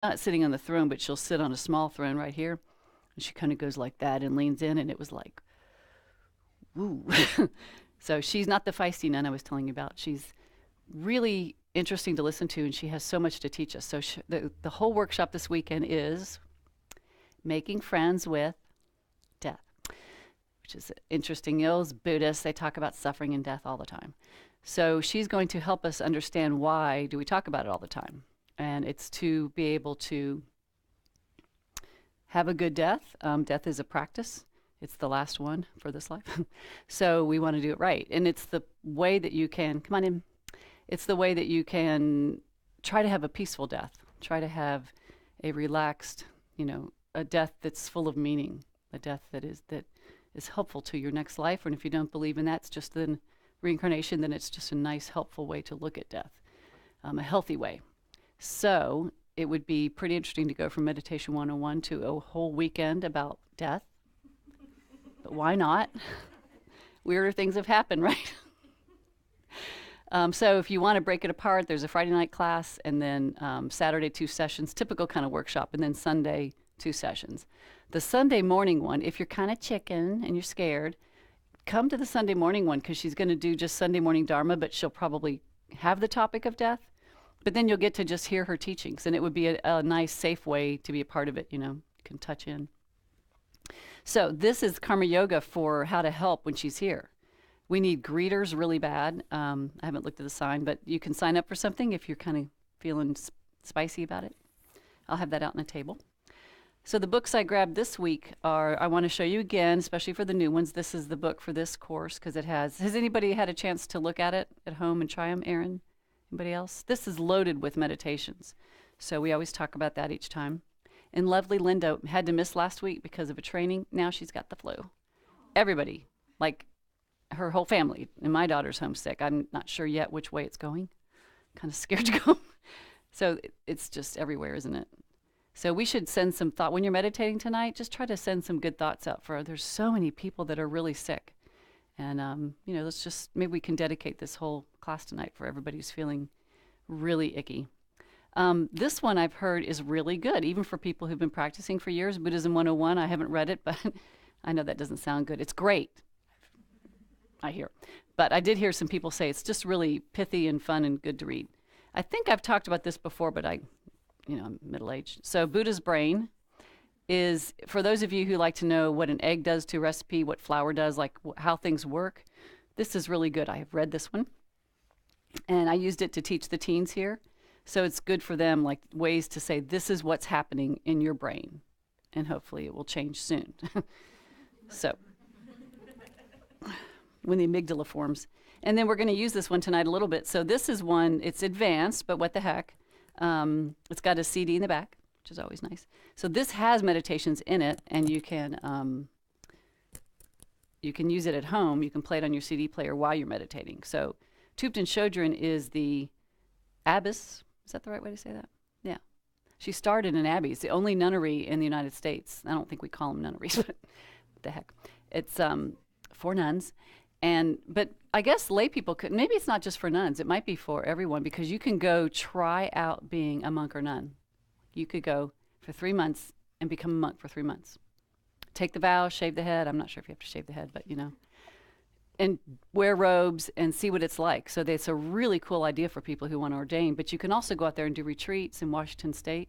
not sitting on the throne, but she'll sit on a small throne right here. And she kind of goes like that and leans in, and it was like, woo. So she's not the feisty nun I was telling you about. She's really interesting to listen to, and she has so much to teach us. So the whole workshop this weekend is making friends with death, which is interesting. Those Buddhists, they talk about suffering and death all the time. So she's going to help us understand why do we talk about it all the time. And it's to be able to have a good death. Death is a practice. It's the last one for this life. So we want to do it right. And it's the way that you can, come on in, it's the way that you can try to have a peaceful death, try to have a relaxed, a death that's full of meaning, a death that is helpful to your next life. And if you don't believe in that, it's just then reincarnation, then it's just a nice, helpful way to look at death, a healthy way. So it would be pretty interesting to go from Meditation 101 to a whole weekend about death. But why not? Weirder things have happened, right? So if you want to break it apart, there's a Friday night class, and then Saturday 2 sessions, typical kind of workshop, and then Sunday 2 sessions. The Sunday morning one, if you're kind of chicken and you're scared, come to the Sunday morning one, because she's going to do just Sunday morning Dharma, but she'll probably have the topic of death. But then you'll get to just hear her teachings, and it would be a nice, safe way to be a part of it. You can touch in. So this is Karma Yoga for how to help when she's here. We need greeters really bad. I haven't looked at the sign, but you can sign up for something if you're kind of feeling spicy about it. I'll have that out on a table. So the books I grabbed this week I want to show you again, especially for the new ones. This is the book for this course because has anybody had a chance to look at it at home and try them, Erin? Anybody else? This is loaded with meditations. So we always talk about that each time. And lovely Linda had to miss last week because of a training. Now she's got the flu. Everybody, like her whole family, and my daughter's homesick. I'm not sure yet which way it's going. Kind of scared to go. So it's just everywhere, isn't it? So we should send some thought. When you're meditating tonight, just try to send some good thoughts out there's so many people that are really sick. And, let's just, maybe we can dedicate this whole class tonight for everybody who's feeling really icky. This one I've heard is really good, even for people who've been practicing for years. Buddhism 101, I haven't read it, but I know that doesn't sound good. It's great, I hear. But I did hear some people say it's just really pithy and fun and good to read. I think I've talked about this before, but I'm middle-aged. So Buddha's Brain is, for those of you who like to know what an egg does to a recipe, what flour does, like how things work, this is really good. I have read this one, and I used it to teach the teens here. So it's good for them, like ways to say, this is what's happening in your brain, and hopefully it will change soon. So when the amygdala forms. And then we're going to use this one tonight a little bit. So this is one, it's advanced, but what the heck. It's got a CD in the back, which is always nice. So this has meditations in it, and you can use it at home. You can play it on your CD player while you're meditating. So Thupten Chodron is the abbess. Is that the right way to say that? Yeah. She started an abbey. It's the only nunnery in the United States. I don't think we call them nunneries, but what the heck. It's for nuns. But I guess lay people could, maybe it's not just for nuns. It might be for everyone, because you can go try out being a monk or nun. You could go for 3 months and become a monk for 3 months. Take the vow, shave the head. I'm not sure if you have to shave the head, but and wear robes and see what it's like. So it's a really cool idea for people who want to ordain. But you can also go out there and do retreats in Washington State.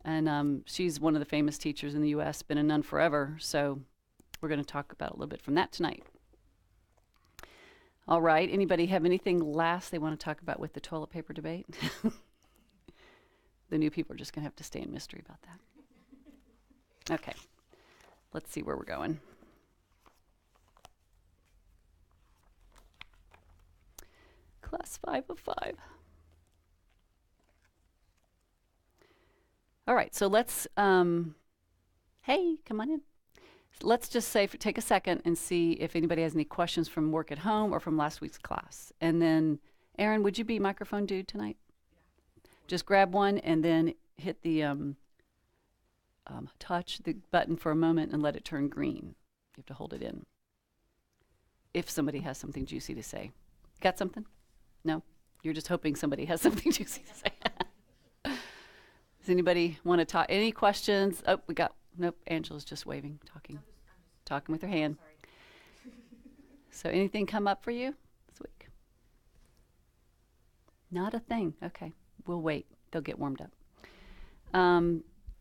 And she's one of the famous teachers in the U.S., been a nun forever. So we're going to talk about a little bit from that tonight. All right. Anybody have anything last they want to talk about with the toilet paper debate? The new people are just going to have to stay in mystery about that. Okay. Let's see where we're going. Class 5 of 5. All right. So let's, hey, come on in. Let's just say, take a second and see if anybody has any questions from work at home or from last week's class. And then, Erin, would you be microphone dude tonight? Yeah. Just grab one and then hit the, touch the button for a moment and let it turn green. You have to hold it in. If somebody has something juicy to say. Got something? No? You're just hoping somebody has something juicy to say. Does anybody want to talk? Any questions? Oh, nope, Angela's just waving, talking with her hand. So anything come up for you this week? Not a thing. Okay, we'll wait. They'll get warmed up.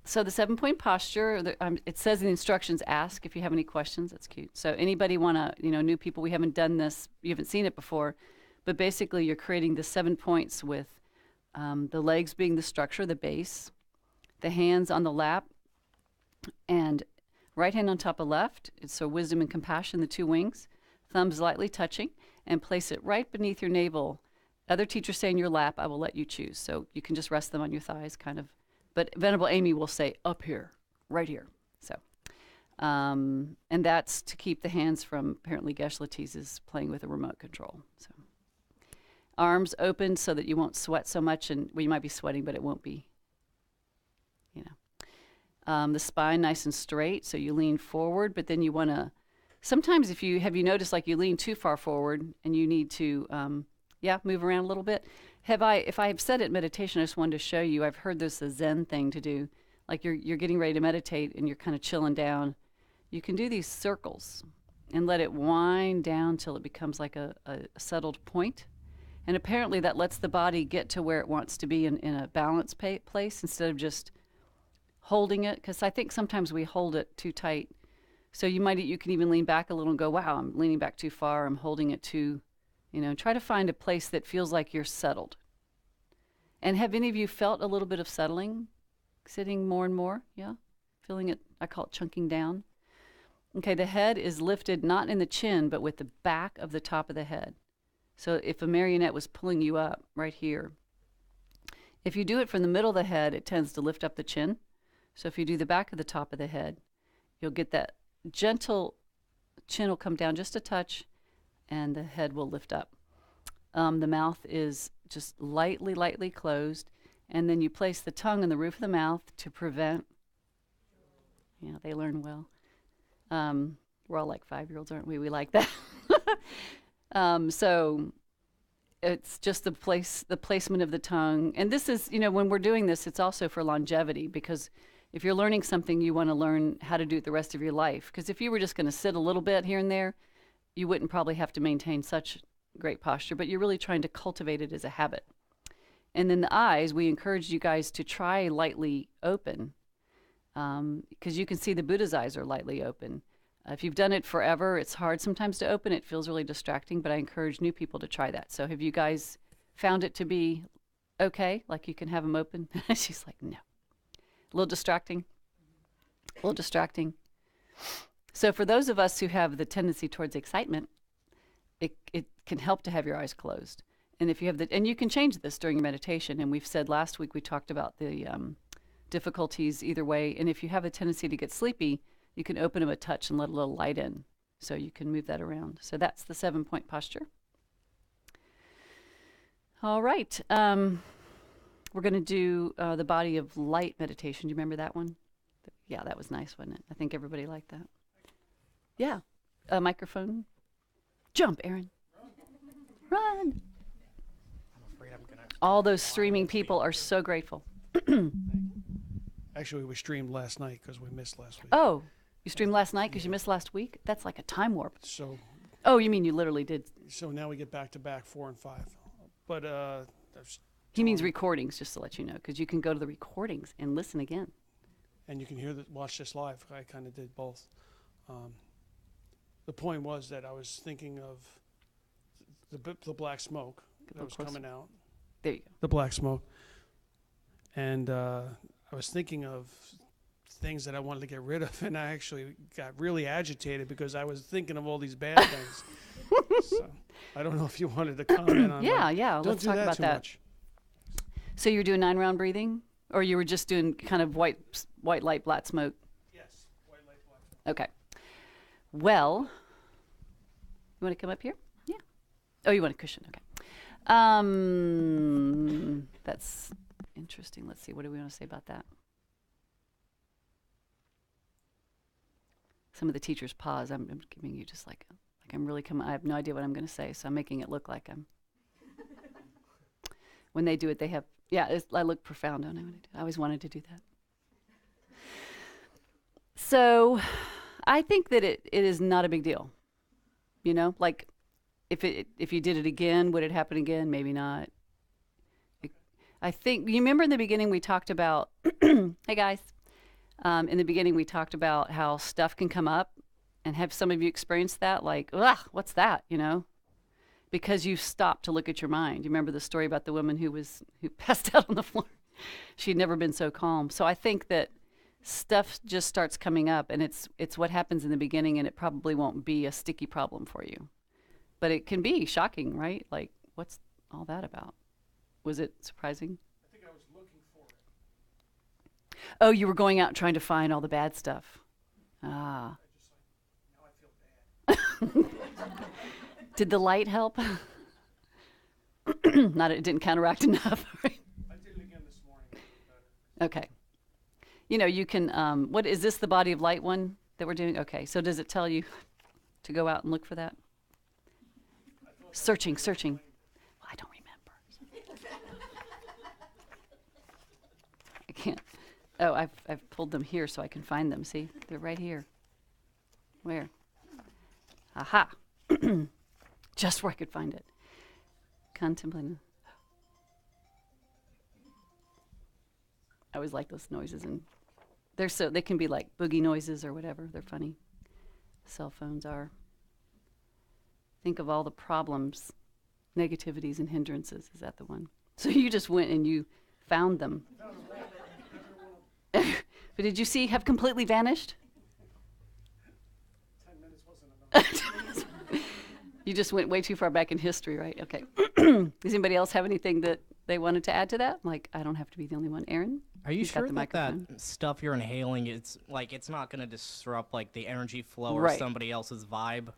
So the 7-point posture, it says in the instructions, ask if you have any questions. That's cute. So anybody want to, new people, we haven't done this, you haven't seen it before, but basically you're creating the 7 points with the legs being the structure, the base, the hands on the lap, and right hand on top of left. So wisdom and compassion, the 2 wings, thumbs lightly touching, and place it right beneath your navel. Other teachers say in your lap, I will let you choose. So you can just rest them on your thighs, kind of. But Venerable Amy will say up here, right here. So, and that's to keep the hands from, apparently Geshe-la teases playing with a remote control. So, arms open so that you won't sweat so much, and well, you might be sweating, but it won't be, the spine nice and straight, so you lean forward, but then you want to, sometimes have you noticed like you lean too far forward and you need to, move around a little bit? If I have said it in meditation, I just wanted to show you, I've heard this a Zen thing to do. Like you're getting ready to meditate and you're kind of chilling down. You can do these circles and let it wind down till it becomes like a settled point. And apparently that lets the body get to where it wants to be in a balanced place instead of just holding it. Because I think sometimes we hold it too tight. So you can even lean back a little and go, wow, I'm leaning back too far. I'm holding it too. Try to find a place that feels like you're settled. And have any of you felt a little bit of settling, sitting more and more? Yeah? Feeling it, I call it chunking down. Okay, the head is lifted not in the chin, but with the back of the top of the head. So if a marionette was pulling you up right here, if you do it from the middle of the head, it tends to lift up the chin. So if you do the back of the top of the head, you'll get that gentle, chin will come down just a touch, and the head will lift up. The mouth is just lightly closed, and then you place the tongue on the roof of the mouth to prevent, they learn well. We're all like 5-year-olds, aren't we? We like that. So it's just the placement of the tongue. And this is, when we're doing this, it's also for longevity, because if you're learning something, you want to learn how to do it the rest of your life. Because if you were just going to sit a little bit here and there, you wouldn't probably have to maintain such great posture, but you're really trying to cultivate it as a habit. And then the eyes, we encourage you guys to try lightly open, because you can see the Buddha's eyes are lightly open. If you've done it forever, it's hard sometimes to open. It feels really distracting, but I encourage new people to try that. So have you guys found it to be okay? Like you can have them open? She's like, no. A little distracting? A little distracting. So for those of us who have the tendency towards excitement, it can help to have your eyes closed. And if you have and you can change this during your meditation. And we've said last week, we talked about the difficulties either way. And if you have a tendency to get sleepy, you can open them a touch and let a little light in. So you can move that around. So that's the 7-point posture. All right. We're going to do the body of light meditation. Do you remember that one? Yeah, that was nice, wasn't it? I think everybody liked that. Yeah. A microphone. Jump, Aaron. Run. I'm afraid I'm gonna. All those streaming people are so grateful. Actually, we streamed last night because we missed last week. Oh, you streamed last night because you missed last week? That's like a time warp. So. Oh, you mean you literally did? So now we get back to back 4 and 5. But he means recordings, just to let you know, because you can go to the recordings and listen again. And you can watch this live. I kind of did both. The point was that I was thinking of the black smoke that was coming out. There you go. The black smoke. And I was thinking of things that I wanted to get rid of, and I actually got really agitated because I was thinking of all these bad things. So I don't know if you wanted to comment on that. Yeah. Let's talk about that. Much. So you were doing 9-round breathing, or you were just doing kind of white light, black smoke? Yes, white light, black smoke. Okay. Well, you want to come up here? Yeah. Oh, you want a cushion? Okay. That's interesting. Let's see. What do we want to say about that? Some of the teachers pause. I'm giving you just like I'm really coming. I have no idea what I'm going to say, so I'm making it look like I'm. When they do it, they have Yeah, I look profound, don't I? When I do- I always wanted to do that. So I think that it is not a big deal. You know, like if you did it again, would it happen again? Maybe not. It- I think you remember in the beginning we talked about. Hey guys, in the beginning we talked about how stuff can come up, and have some of you experienced that? Like, ugh, what's that? You know, because you stopped to look at your mind. You remember the story about the woman who passed out on the floor. She'd never been so calm. So I think that stuff just starts coming up, and it's what happens in the beginning, and it probably won't be a sticky problem for you, but it can be shocking, right? Like, what's all that about? Was it surprising? I think I was looking for it. Oh, you were going out trying to find all the bad stuff. Ah. I just like, now I feel bad. Did the light help? Not it didn't counteract enough. Right? I did it again this morning. I feel better. Okay. You know, you can. What is this? The body of light one that we're doing? Okay. So does it tell you to go out and look for that? Searching. Well, I don't remember. I can't. Oh, I've pulled them here so I can find them. See, they're right here. Where? Aha. Just where I could find it. Contemplating. I always like those noises, and they can be like boogie noises or whatever. They're funny. Cell phones are. Think of all the problems, negativities, and hindrances. Is that the one? So you just went and you found them. But did you see have completely vanished? 10 minutes wasn't enough. You just went way too far back in history, right? Okay. Does anybody else have anything that they wanted to add to that? Like, I don't have to be the only one. Aaron? Are you He's got sure the that microphone. that stuff you're inhaling, it's not going to disrupt like the energy flow or Right. somebody else's vibe?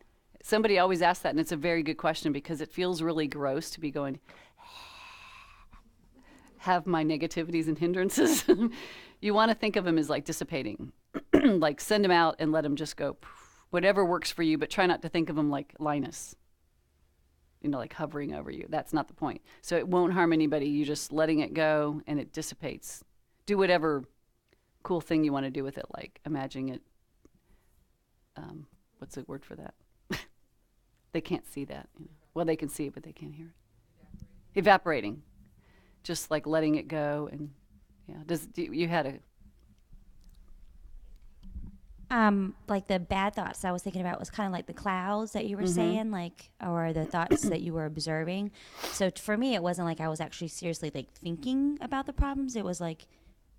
Somebody always asks that, and it's a very good question because it feels really gross to be going, have my negativities and hindrances. You want to think of them as like dissipating. Like send them out and let them just go, whatever works for you, but try not to think of them like Linus, you know, like hovering over you. That's not the point. So it won't harm anybody. You're just letting it go and it dissipates. Do whatever cool thing you want to do with it, like imagining it. What's the word for that? They can't see that. You know. Well, they can see it, but they can't hear it. Evaporating. Just like letting it go. And yeah, you had a. Like the bad thoughts I was thinking about was kind of like the clouds that you were Mm-hmm. saying, like, or the thoughts that you were observing. So for me, it wasn't like I was actually seriously like thinking about the problems. It was like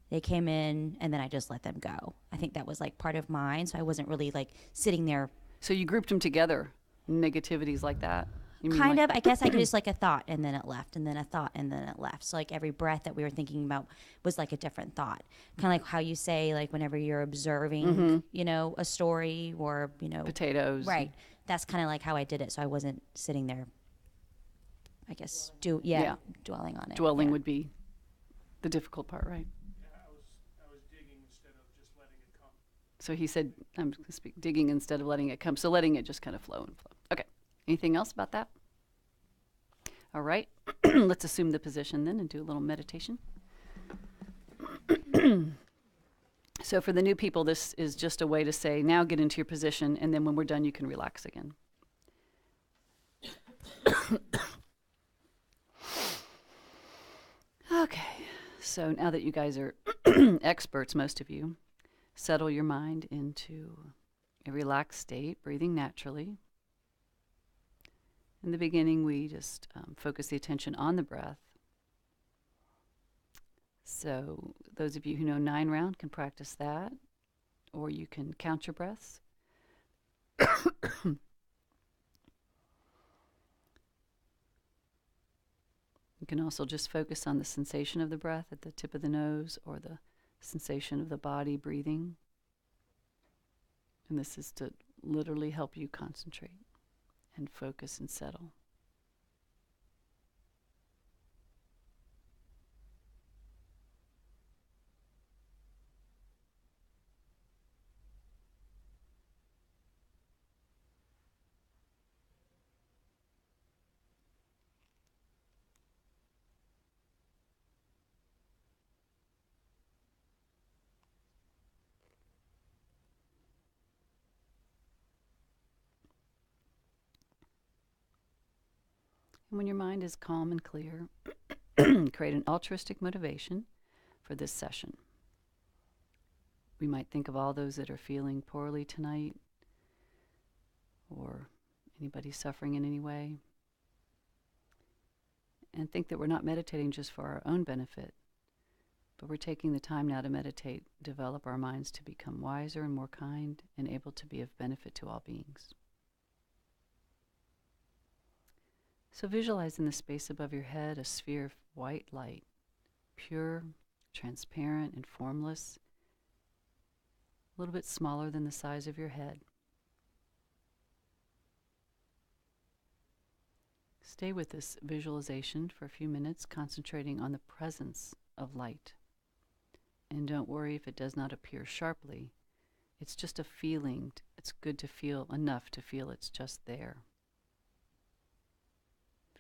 they came in and then I just let them go. I think that was like part of mine. So I wasn't really like sitting there. So you grouped them together, negativities like that. You mean Kind like- of, I guess I could just like a thought and then it left, and then a thought and then it left. So like every breath that we were thinking about was like a different thought. Kind of like how you say, like whenever you're observing, you know, a story or, you know, potatoes. right. That's kind of like how I did it. So I wasn't sitting there, I guess, Yeah. dwelling on it. Dwelling yeah. would be the difficult part, right? Yeah, I was digging instead of just letting it come. So he said, I'm going to speak digging instead of letting it come. So letting it just kind of flow and flow. Okay. Anything else about that? All right. Let's assume the position then and do a little meditation. So for the new people, this is just a way to say, now get into your position, and then when we're done, you can relax again. Okay. So now that you guys are experts, most of you, settle your mind into a relaxed state, breathing naturally. In the beginning, we just focus the attention on the breath. So those of you who know 9 round can practice that, or you can count your breaths. You can also just focus on the sensation of the breath at the tip of the nose or the sensation of the body breathing. And this is to literally help you concentrate and focus and settle. And when your mind is calm and clear, create an altruistic motivation for this session. We might think of all those that are feeling poorly tonight, or anybody suffering in any way, and think that we're not meditating just for our own benefit, but we're taking the time now to meditate, develop our minds to become wiser and more kind and able to be of benefit to all beings. So visualize in the space above your head a sphere of white light, pure, transparent, and formless, a little bit smaller than the size of your head. Stay with this visualization for a few minutes, concentrating on the presence of light. And don't worry if it does not appear sharply. It's just a feeling. It's good to feel enough to feel it's just there.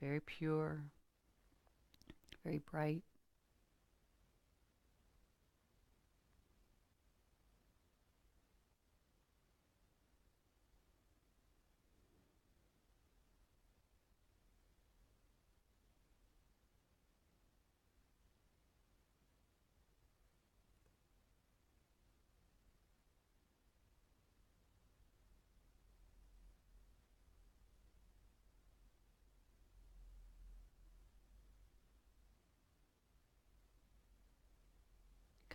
Very pure, very bright.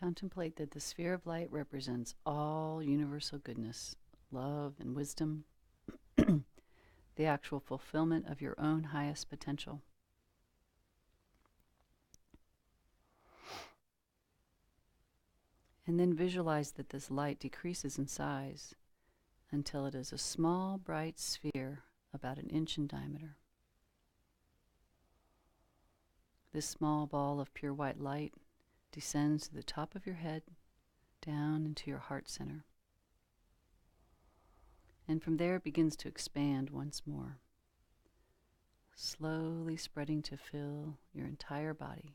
Contemplate that the sphere of light represents all universal goodness, love, and wisdom, the actual fulfillment of your own highest potential. And then visualize that this light decreases in size until it is a small, bright sphere about 1 inch in diameter. This small ball of pure white light descends to the top of your head, down into your heart center. And from there it begins to expand once more, slowly spreading to fill your entire body.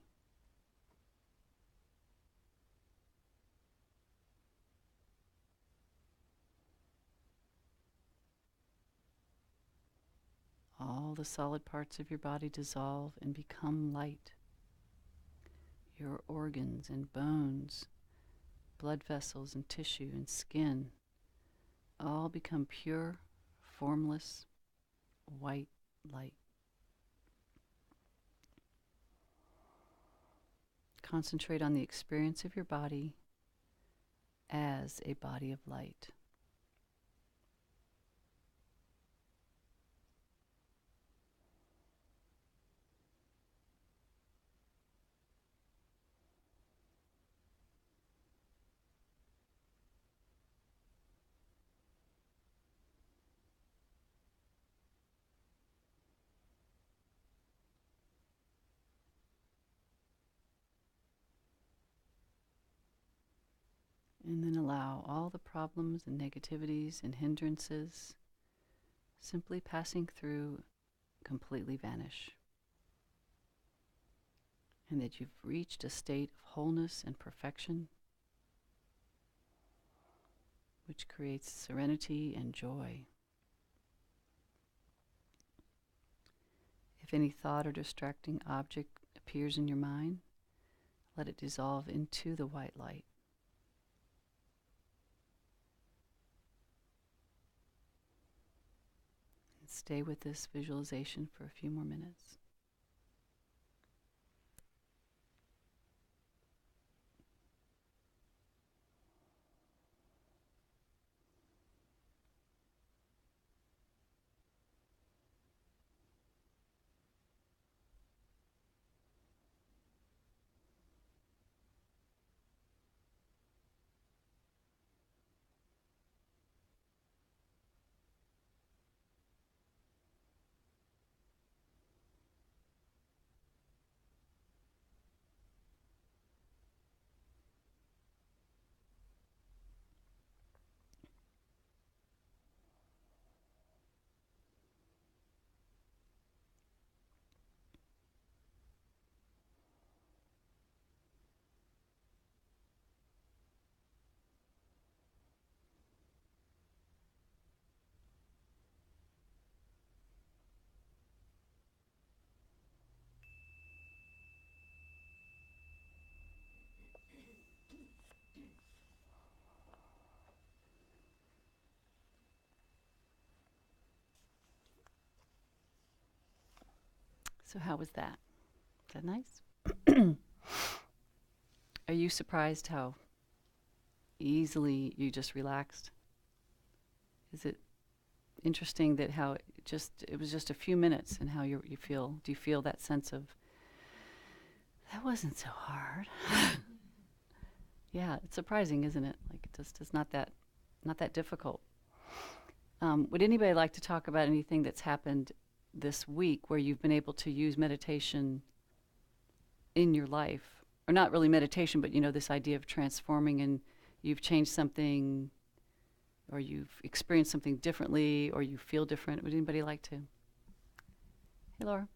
All the solid parts of your body dissolve and become light. Your organs and bones, blood vessels and tissue and skin all become pure, formless, white light. Concentrate on the experience of your body as a body of light. And then allow all the problems and negativities and hindrances simply passing through completely vanish. And that you've reached a state of wholeness and perfection, which creates serenity and joy. If any thought or distracting object appears in your mind, let it dissolve into the white light. And stay with this visualization for a few more minutes. So how was that? Is that nice? Are you surprised how easily you just relaxed? Is it interesting that how it was just a few minutes and how you feel? Do you feel that sense of that wasn't so hard? Yeah, it's surprising, isn't it? Like it just is not that difficult. Would anybody like to talk about anything that's happened this week where you've been able to use meditation in your life? Or not really meditation, but this idea of transforming, and you've changed something, or you've experienced something differently, or you feel different. Would anybody like to? Hey, Laura.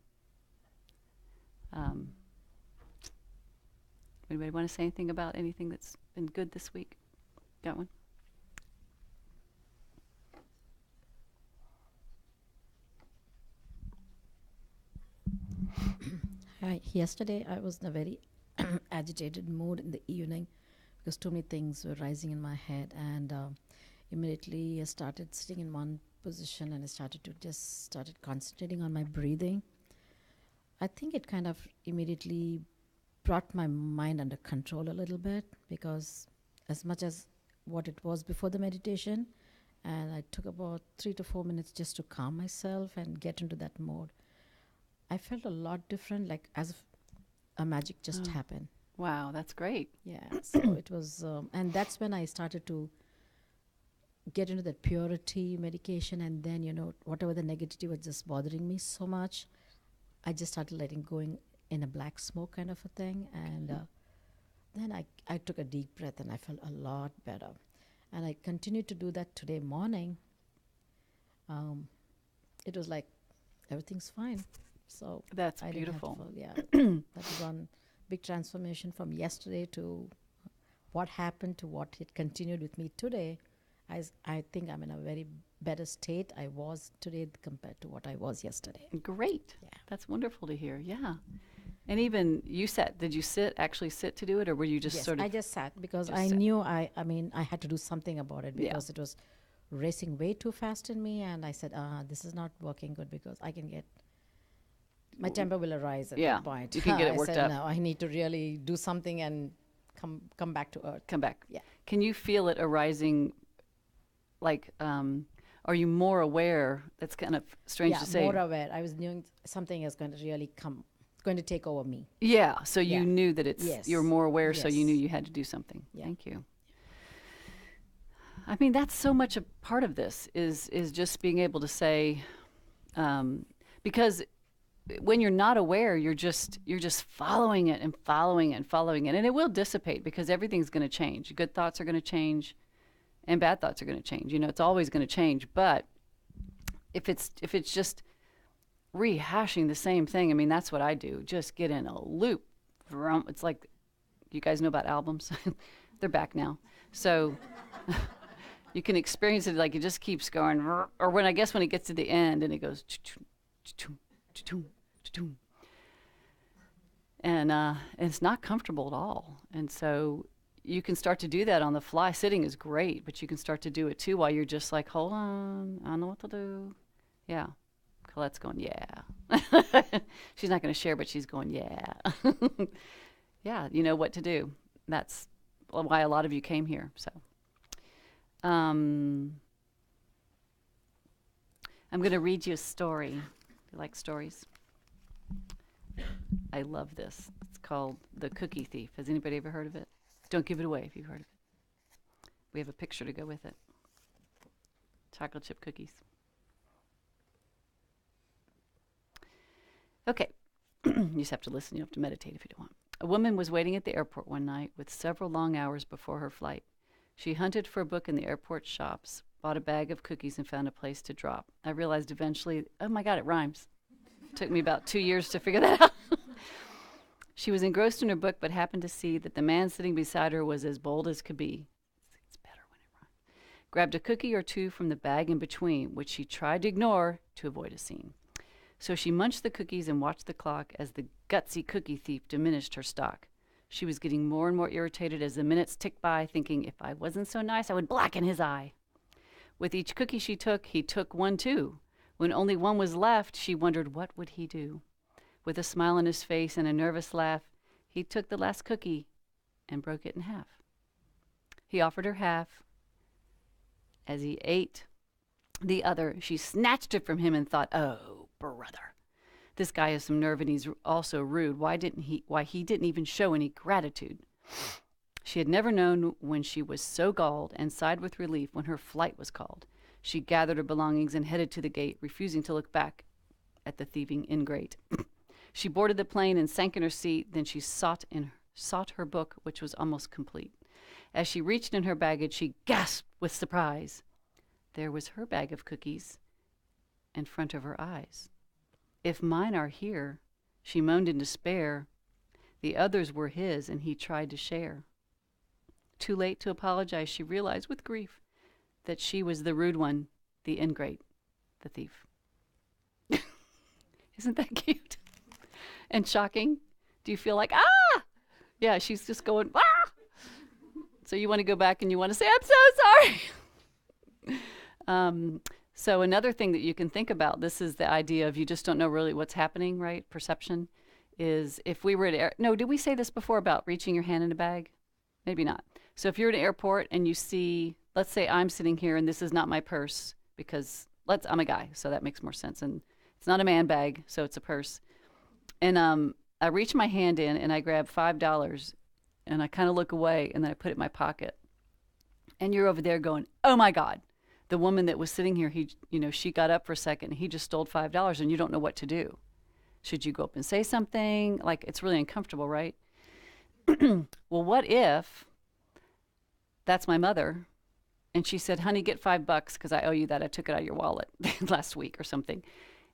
Anybody want to say anything about anything that's been good this week? Got one? Hi. Yesterday, I was in a very agitated mood in the evening because too many things were rising in my head, and immediately I started sitting in one position and I started concentrating on my breathing. I think it kind of immediately brought my mind under control a little bit, because as much as what it was before the meditation, and I took about 3 to 4 minutes just to calm myself and get into that mode, I felt a lot different, like as if a magic just happened. Wow, that's great. Yeah, so it was, and that's when I started to get into that purity medication, and then, whatever the negativity was just bothering me so much, I just started letting going in a black smoke kind of a thing, and then I took a deep breath and I felt a lot better. And I continued to do that today morning. It was like, everything's fine. So That's I beautiful. didn't have to, that was one big transformation from yesterday to what happened to what it continued with me today. I think I'm in a very better state I was today compared to what I was yesterday. Great. Yeah. That's wonderful to hear. Yeah. And even you did you actually sit to do it, or were you just Yes, sort of? I just sat because just I sat. knew I had to do something about it, Yeah. because it was racing way too fast in me, and I said, this is not working good, because I can get, my temper will arise at Yeah, that point. you can get it I worked said, up. No, I need to really do something and come back to earth. Come back. Yeah. Can you feel it arising? Like, are you more aware? That's kind of strange Yeah, to say. more aware. I was knowing something is going to really going to take over me. Yeah. So you Yeah. knew that Yes. you're more aware, so you Yes. knew you had to do something. Yeah. Thank you. I mean, that's so much a part of this is just being able to say, because when you're not aware, you're just following it and following it and following it, and it will dissipate because everything's going to change. Good thoughts are going to change, and bad thoughts are going to change. It's always going to change. But if it's just rehashing the same thing, I mean, that's what I do. Just get in a loop. It's like, you guys know about albums? They're back now. So you can experience it like it just keeps going. Or when it gets to the end and it goes, and it's not comfortable at all. And so you can start to do that on the fly. Sitting is great, but you can start to do it too while you're just like, hold on, I don't know what to do. Yeah. Colette's going, yeah. She's not going to share, but she's going, yeah. Yeah, you know what to do. That's why a lot of you came here. So, I'm going to read you a story. You like stories? I love this. It's called The Cookie Thief. Has anybody ever heard of it? Don't give it away if you've heard of it. We have a picture to go with it. Chocolate chip cookies. Okay. You just have to listen. You don't have to meditate if you don't want. A woman was waiting at the airport one night with several long hours before her flight. She hunted for a book in the airport shops, bought a bag of cookies, and found a place to drop. I realized eventually, oh my God, it rhymes. Took me about 2 years to figure that out. She was engrossed in her book, but happened to see that the man sitting beside her was as bold as could be. It's better when it rhymes. Grabbed a cookie or two from the bag in between, which she tried to ignore to avoid a scene. So she munched the cookies and watched the clock as the gutsy cookie thief diminished her stock. She was getting more and more irritated as the minutes ticked by, thinking if I wasn't so nice, I would blacken his eye. With each cookie she took, he took one too. When only one was left, she wondered what would he do. With a smile on his face and a nervous laugh, he took the last cookie and broke it in half. He offered her half. As he ate the other, she snatched it from him and thought, "Oh, brother. This guy has some nerve and he's also rude. Why he didn't even show any gratitude?" She had never known when she was so galled, and sighed with relief when her flight was called. She gathered her belongings and headed to the gate, refusing to look back at the thieving ingrate. She boarded the plane and sank in her seat. Then she sought her book, which was almost complete. As she reached in her baggage, she gasped with surprise. There was her bag of cookies in front of her eyes. "If mine are here," she moaned in despair. The others were his, and he tried to share. Too late to apologize, she realized with grief that she was the rude one, the ingrate, the thief. Isn't that cute? And shocking? Do you feel like, ah? Yeah, she's just going, ah! So you want to go back and you want to say, "I'm so sorry." So another thing that you can think about, this is the idea of you just don't know really what's happening, right? Perception is if we were at, did we say this before about reaching your hand in a bag? Maybe not. So if you're at an airport and you see, let's say I'm sitting here and this is not my purse because I'm a guy, so that makes more sense. And it's not a man bag, so it's a purse. And I reach my hand in and I grab $5 and I kind of look away and then I put it in my pocket. And you're over there going, "Oh my God, the woman that was sitting here, she got up for a second and he just stole $5 and you don't know what to do. Should you go up and say something? Like, it's really uncomfortable, right? Well, what if that's my mother and she said, "Honey, get $5 because I owe you that. I took it out of your wallet last week," or something.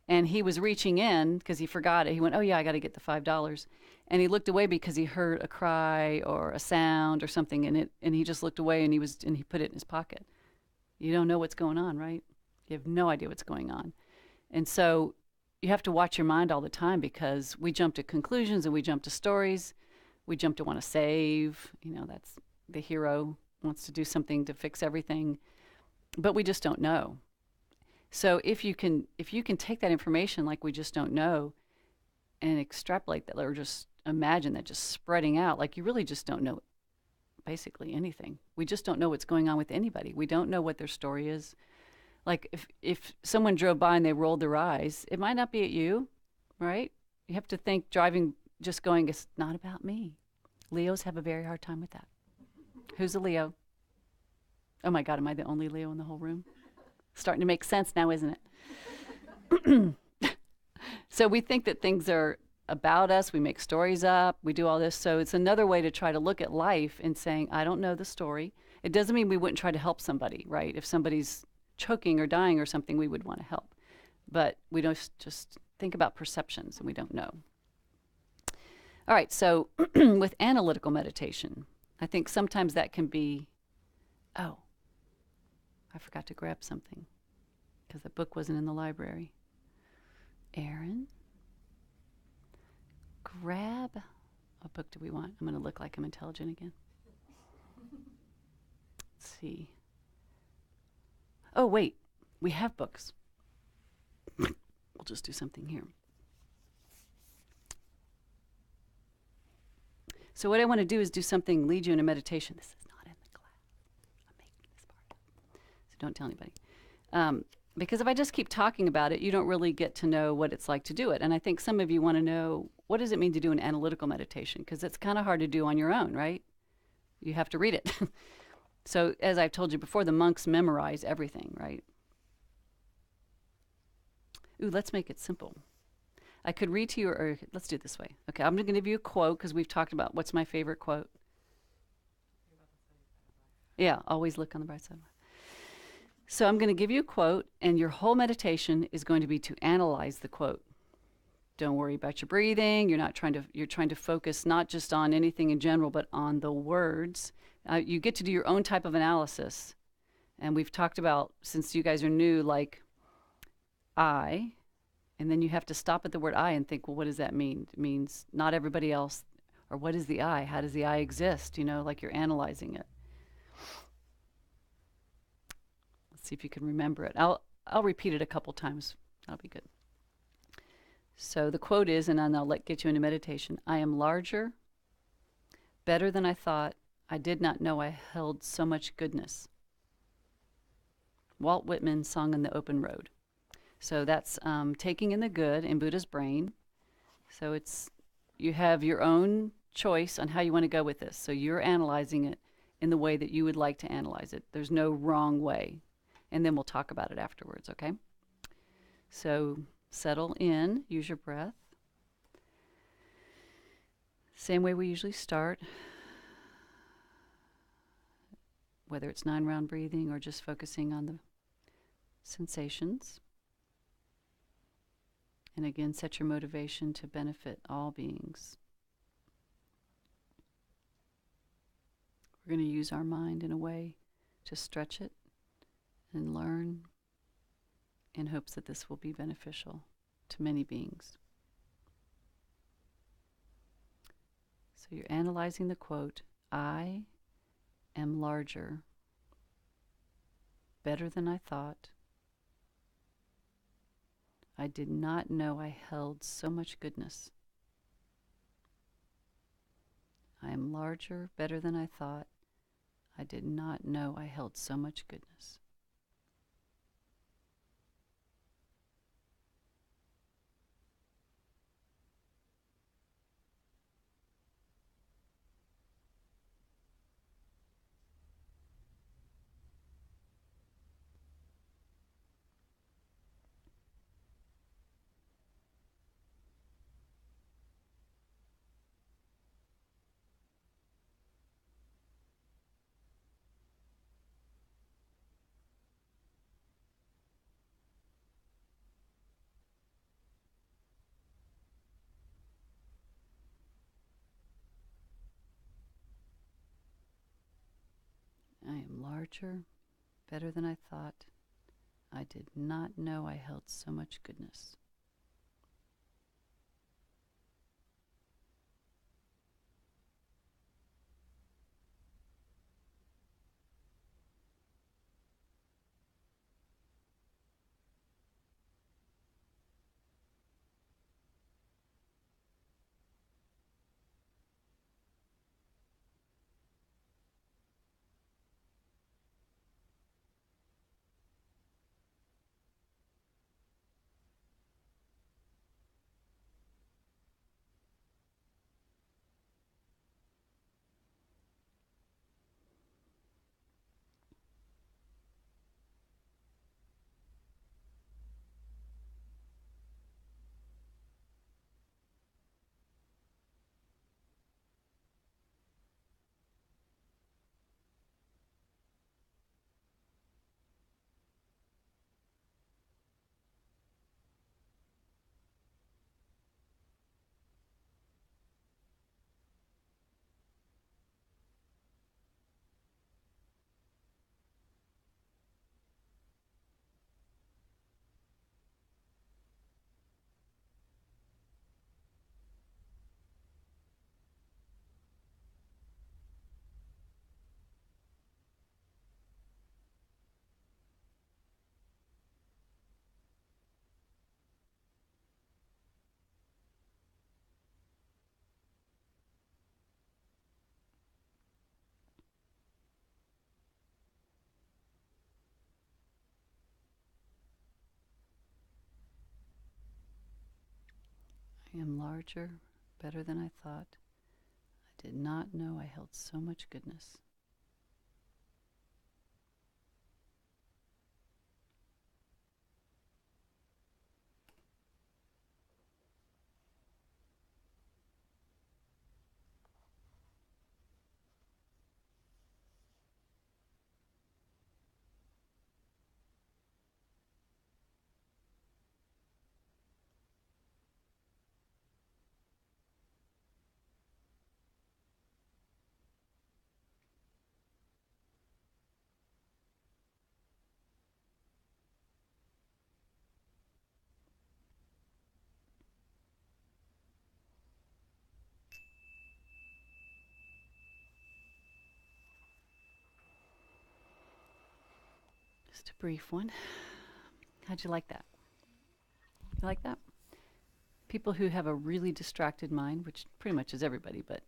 And he was reaching in because he forgot it. He went, "Oh yeah, I got to get the $5." And he looked away because he heard a cry or a sound or something, and he just looked away and he put it in his pocket. You don't know what's going on, right? You have no idea what's going on. And so you have to watch your mind all the time because we jump to conclusions and we jump to stories. We jump to want to save. That's the hero wants to do something to fix everything. But we just don't know. So if you can take that information like we just don't know and extrapolate that, or just imagine that just spreading out, like you really just don't know basically anything. We just don't know what's going on with anybody. We don't know what their story is. Like if someone drove by and they rolled their eyes, it might not be at you, right? You have to think driving, just going, "It's not about me." Leos have a very hard time with that. Who's a Leo? Oh my God, am I the only Leo in the whole room? Starting to make sense now, isn't it? So we think that things are about us. We make stories up. We do all this. So it's another way to try to look at life and saying, "I don't know the story." It doesn't mean we wouldn't try to help somebody, right? If somebody's choking or dying or something, we would want to help. But we don't just think about perceptions and we don't know. All right, so with analytical meditation, I think sometimes that can be, oh, I forgot to grab something because the book wasn't in the library. Aaron, grab, what book do we want? I'm going to look like I'm intelligent again. Let's see. Oh, wait, we have books. We'll just do something here. So what I want to do is do something, lead you in a meditation. This is not in the class. I'm making this part up. So don't tell anybody. Because if I just keep talking about it, you don't really get to know what it's like to do it. And I think some of you want to know, what does it mean to do an analytical meditation? Because it's kind of hard to do on your own, right? You have to read it. So as I've told you before, the monks memorize everything, right? Ooh, let's make it simple. I could read to you, or let's do it this way. Okay, I'm going to give you a quote because we've talked about what's my favorite quote. Yeah, always look on the bright side. So I'm going to give you a quote, and your whole meditation is going to be to analyze the quote. Don't worry about your breathing. You're trying to focus not just on anything in general, but on the words. You get to do your own type of analysis. And we've talked about, since you guys are new, like I, and then you have to stop at the word I and think, well, what does that mean? It means not everybody else. Or what is the I? How does the I exist? Like you're analyzing it. Let's see if you can remember it. I'll repeat it a couple times. That'll be good. So the quote is, and then I'll get you into meditation, I am larger, better than I thought. I did not know I held so much goodness. Walt Whitman, Song on the Open Road. So that's taking in the good in Buddha's brain. So it's, you have your own choice on how you want to go with this. So you're analyzing it in the way that you would like to analyze it. There's no wrong way. And then we'll talk about it afterwards, okay? So settle in, use your breath. Same way we usually start, whether it's 9-round breathing or just focusing on the sensations. And again, set your motivation to benefit all beings. We're going to use our mind in a way to stretch it and learn in hopes that this will be beneficial to many beings. So you're analyzing the quote, I am larger, better than I thought. I did not know I held so much goodness. I am larger, better than I thought. I did not know I held so much goodness. I am larger, better than I thought. I did not know I held so much goodness. I am larger, better than I thought. I did not know I held so much goodness. Just a brief one. How'd you like that? You like that? People who have a really distracted mind, which pretty much is everybody, but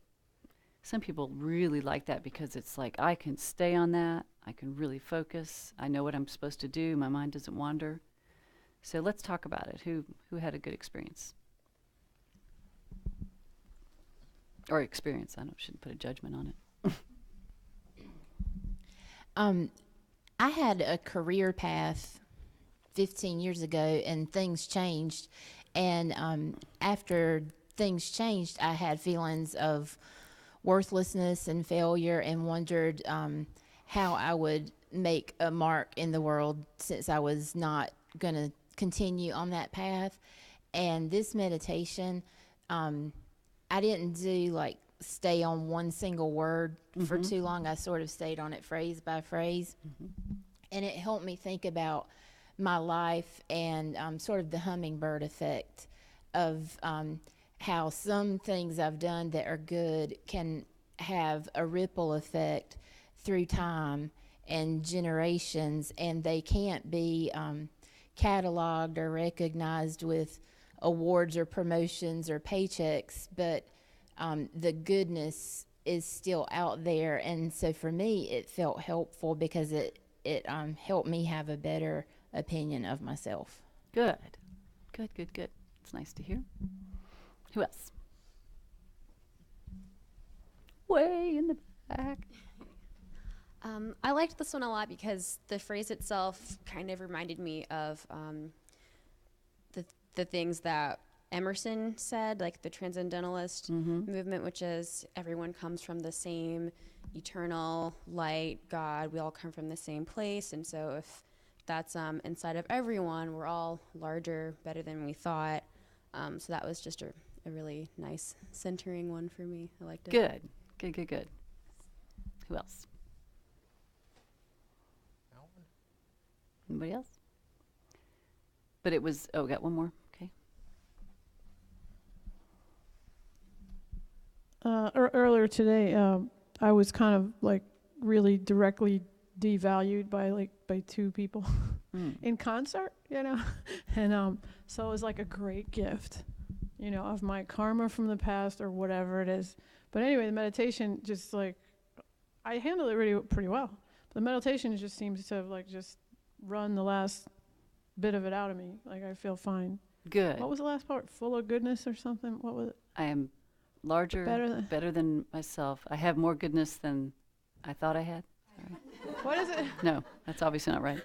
some people really like that because it's like I can stay on that. I can really focus. I know what I'm supposed to do. My mind doesn't wander. So let's talk about it. Who had a good experience? Or experience. Shouldn't put a judgment on it. I had a career path 15 years ago, and things changed. And after things changed, I had feelings of worthlessness and failure, and wondered how I would make a mark in the world since I was not going to continue on that path. And this meditation, I didn't do like stay on one single word for too long. I sort of stayed on it phrase by phrase. And it helped me think about my life and sort of the hummingbird effect of how some things I've done that are good can have a ripple effect through time and generations, and they can't be cataloged or recognized with awards or promotions or paychecks, but the goodness is still out there. And so for me, it felt helpful because it helped me have a better opinion of myself. Good. It's nice to hear. Who else? Way in the back. I liked this one a lot because the phrase itself kind of reminded me of the things that Emerson said, like the transcendentalist movement, which is everyone comes from the same eternal light, God. We all come from the same place. And so if that's inside of everyone, we're all larger, better than we thought. So that was just a really nice centering one for me. I liked it. Good. Who else? Anybody else? But it was, got one more. Okay. Earlier today, I was kind of like really directly devalued by two people in concert, and so it was like a great gift, of my karma from the past or whatever it is. But anyway, the meditation just like I handled it really pretty well. But the meditation just seems to have like just run the last bit of it out of me. Like I feel fine. Good. What was the last part? Full of goodness or something? What was it? I am larger, better than myself. I have more goodness than I thought I had. Right. What is it? No, that's obviously not right.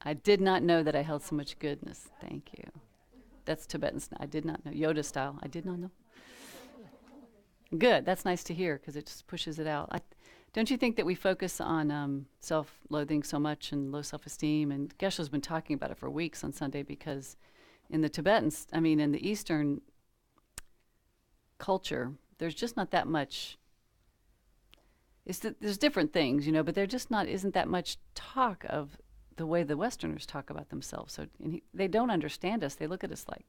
I did not know that I held so much goodness. Thank you. That's Tibetan. I did not know. Yoda style. I did not know. Good. That's nice to hear because it just pushes it out. Don't you think that we focus on self-loathing so much and low self-esteem? And Geshe-la's been talking about it for weeks on Sunday because in the Tibetans, in the Eastern culture, there's just not that much. There's different things, but there just isn't that much talk of the way the Westerners talk about themselves. So they don't understand us. They look at us like,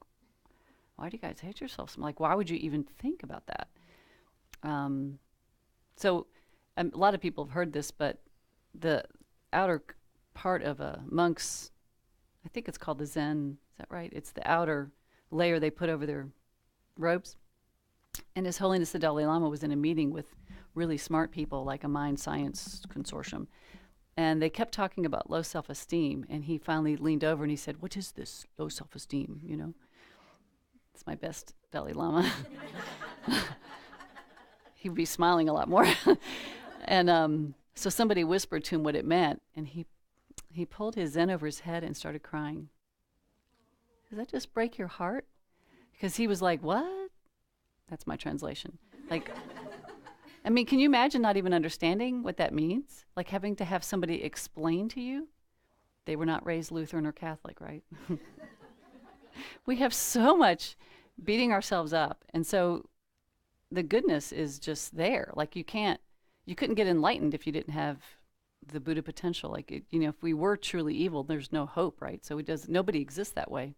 why do you guys hate yourselves? I'm like, why would you even think about that? So a lot of people have heard this, but the outer part of a monk's, I think it's called the Zen, is that right? It's the outer layer they put over their robes. And His Holiness the Dalai Lama was in a meeting with really smart people like a mind science consortium. And they kept talking about low self-esteem. And he finally leaned over and he said, what is this low self-esteem, It's my best Dalai Lama. He would be smiling a lot more. And so somebody whispered to him what it meant. And he pulled his Zen over his head and started crying. Does that just break your heart? Because he was like, what? That's my translation. Like, can you imagine not even understanding what that means? Like having to have somebody explain to you? They were not raised Lutheran or Catholic, right? We have so much beating ourselves up. And so the goodness is just there. Like you couldn't get enlightened if you didn't have the Buddha potential. Like, if we were truly evil, there's no hope, right? So nobody exists that way.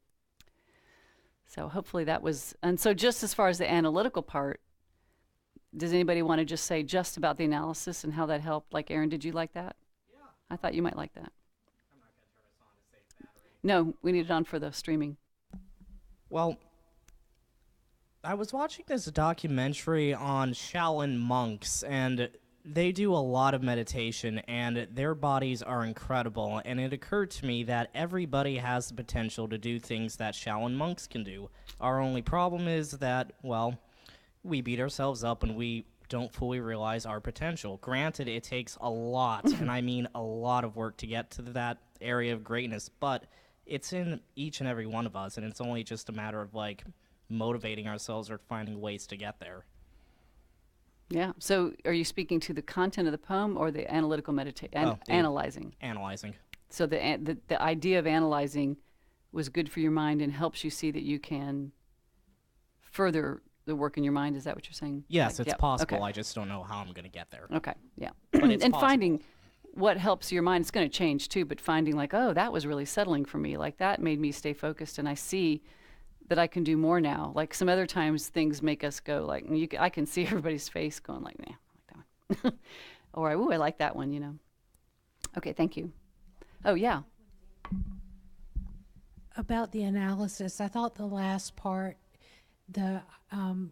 So hopefully that was, and so just as far as the analytical part, does anybody want to just say just about the analysis and how that helped? Like, Aaron, did you like that? I thought you might like that. No, we need it on for the streaming. Well, I was watching this documentary on Shaolin monks, and they do a lot of meditation, and their bodies are incredible. And it occurred to me that everybody has the potential to do things that Shaolin monks can do. Our only problem is that, well, we beat ourselves up and we don't fully realize our potential. Granted, it takes a lot, and I mean a lot of work to get to that area of greatness, but it's in each and every one of us, and it's only just a matter of, like, motivating ourselves or finding ways to get there. Yeah. So are you speaking to the content of the poem or the analytical analyzing? Analyzing. So the idea of analyzing was good for your mind and helps you see that you can further the work in your mind. Is that what you're saying? Yes, Like, it's yeah, possible. okay. I just don't know how I'm going to get there. Okay, yeah. But it's and possible. finding what helps your mind, it's going to change too, but finding like, oh, that was really settling for me. Like that made me stay focused, and I see that I can do more now. Like some other times things make us go like, I can see everybody's face going like, nah, I like that one. Or, ooh, I like that one, you know. Okay, thank you. Oh, yeah. About the analysis, I thought the last part, the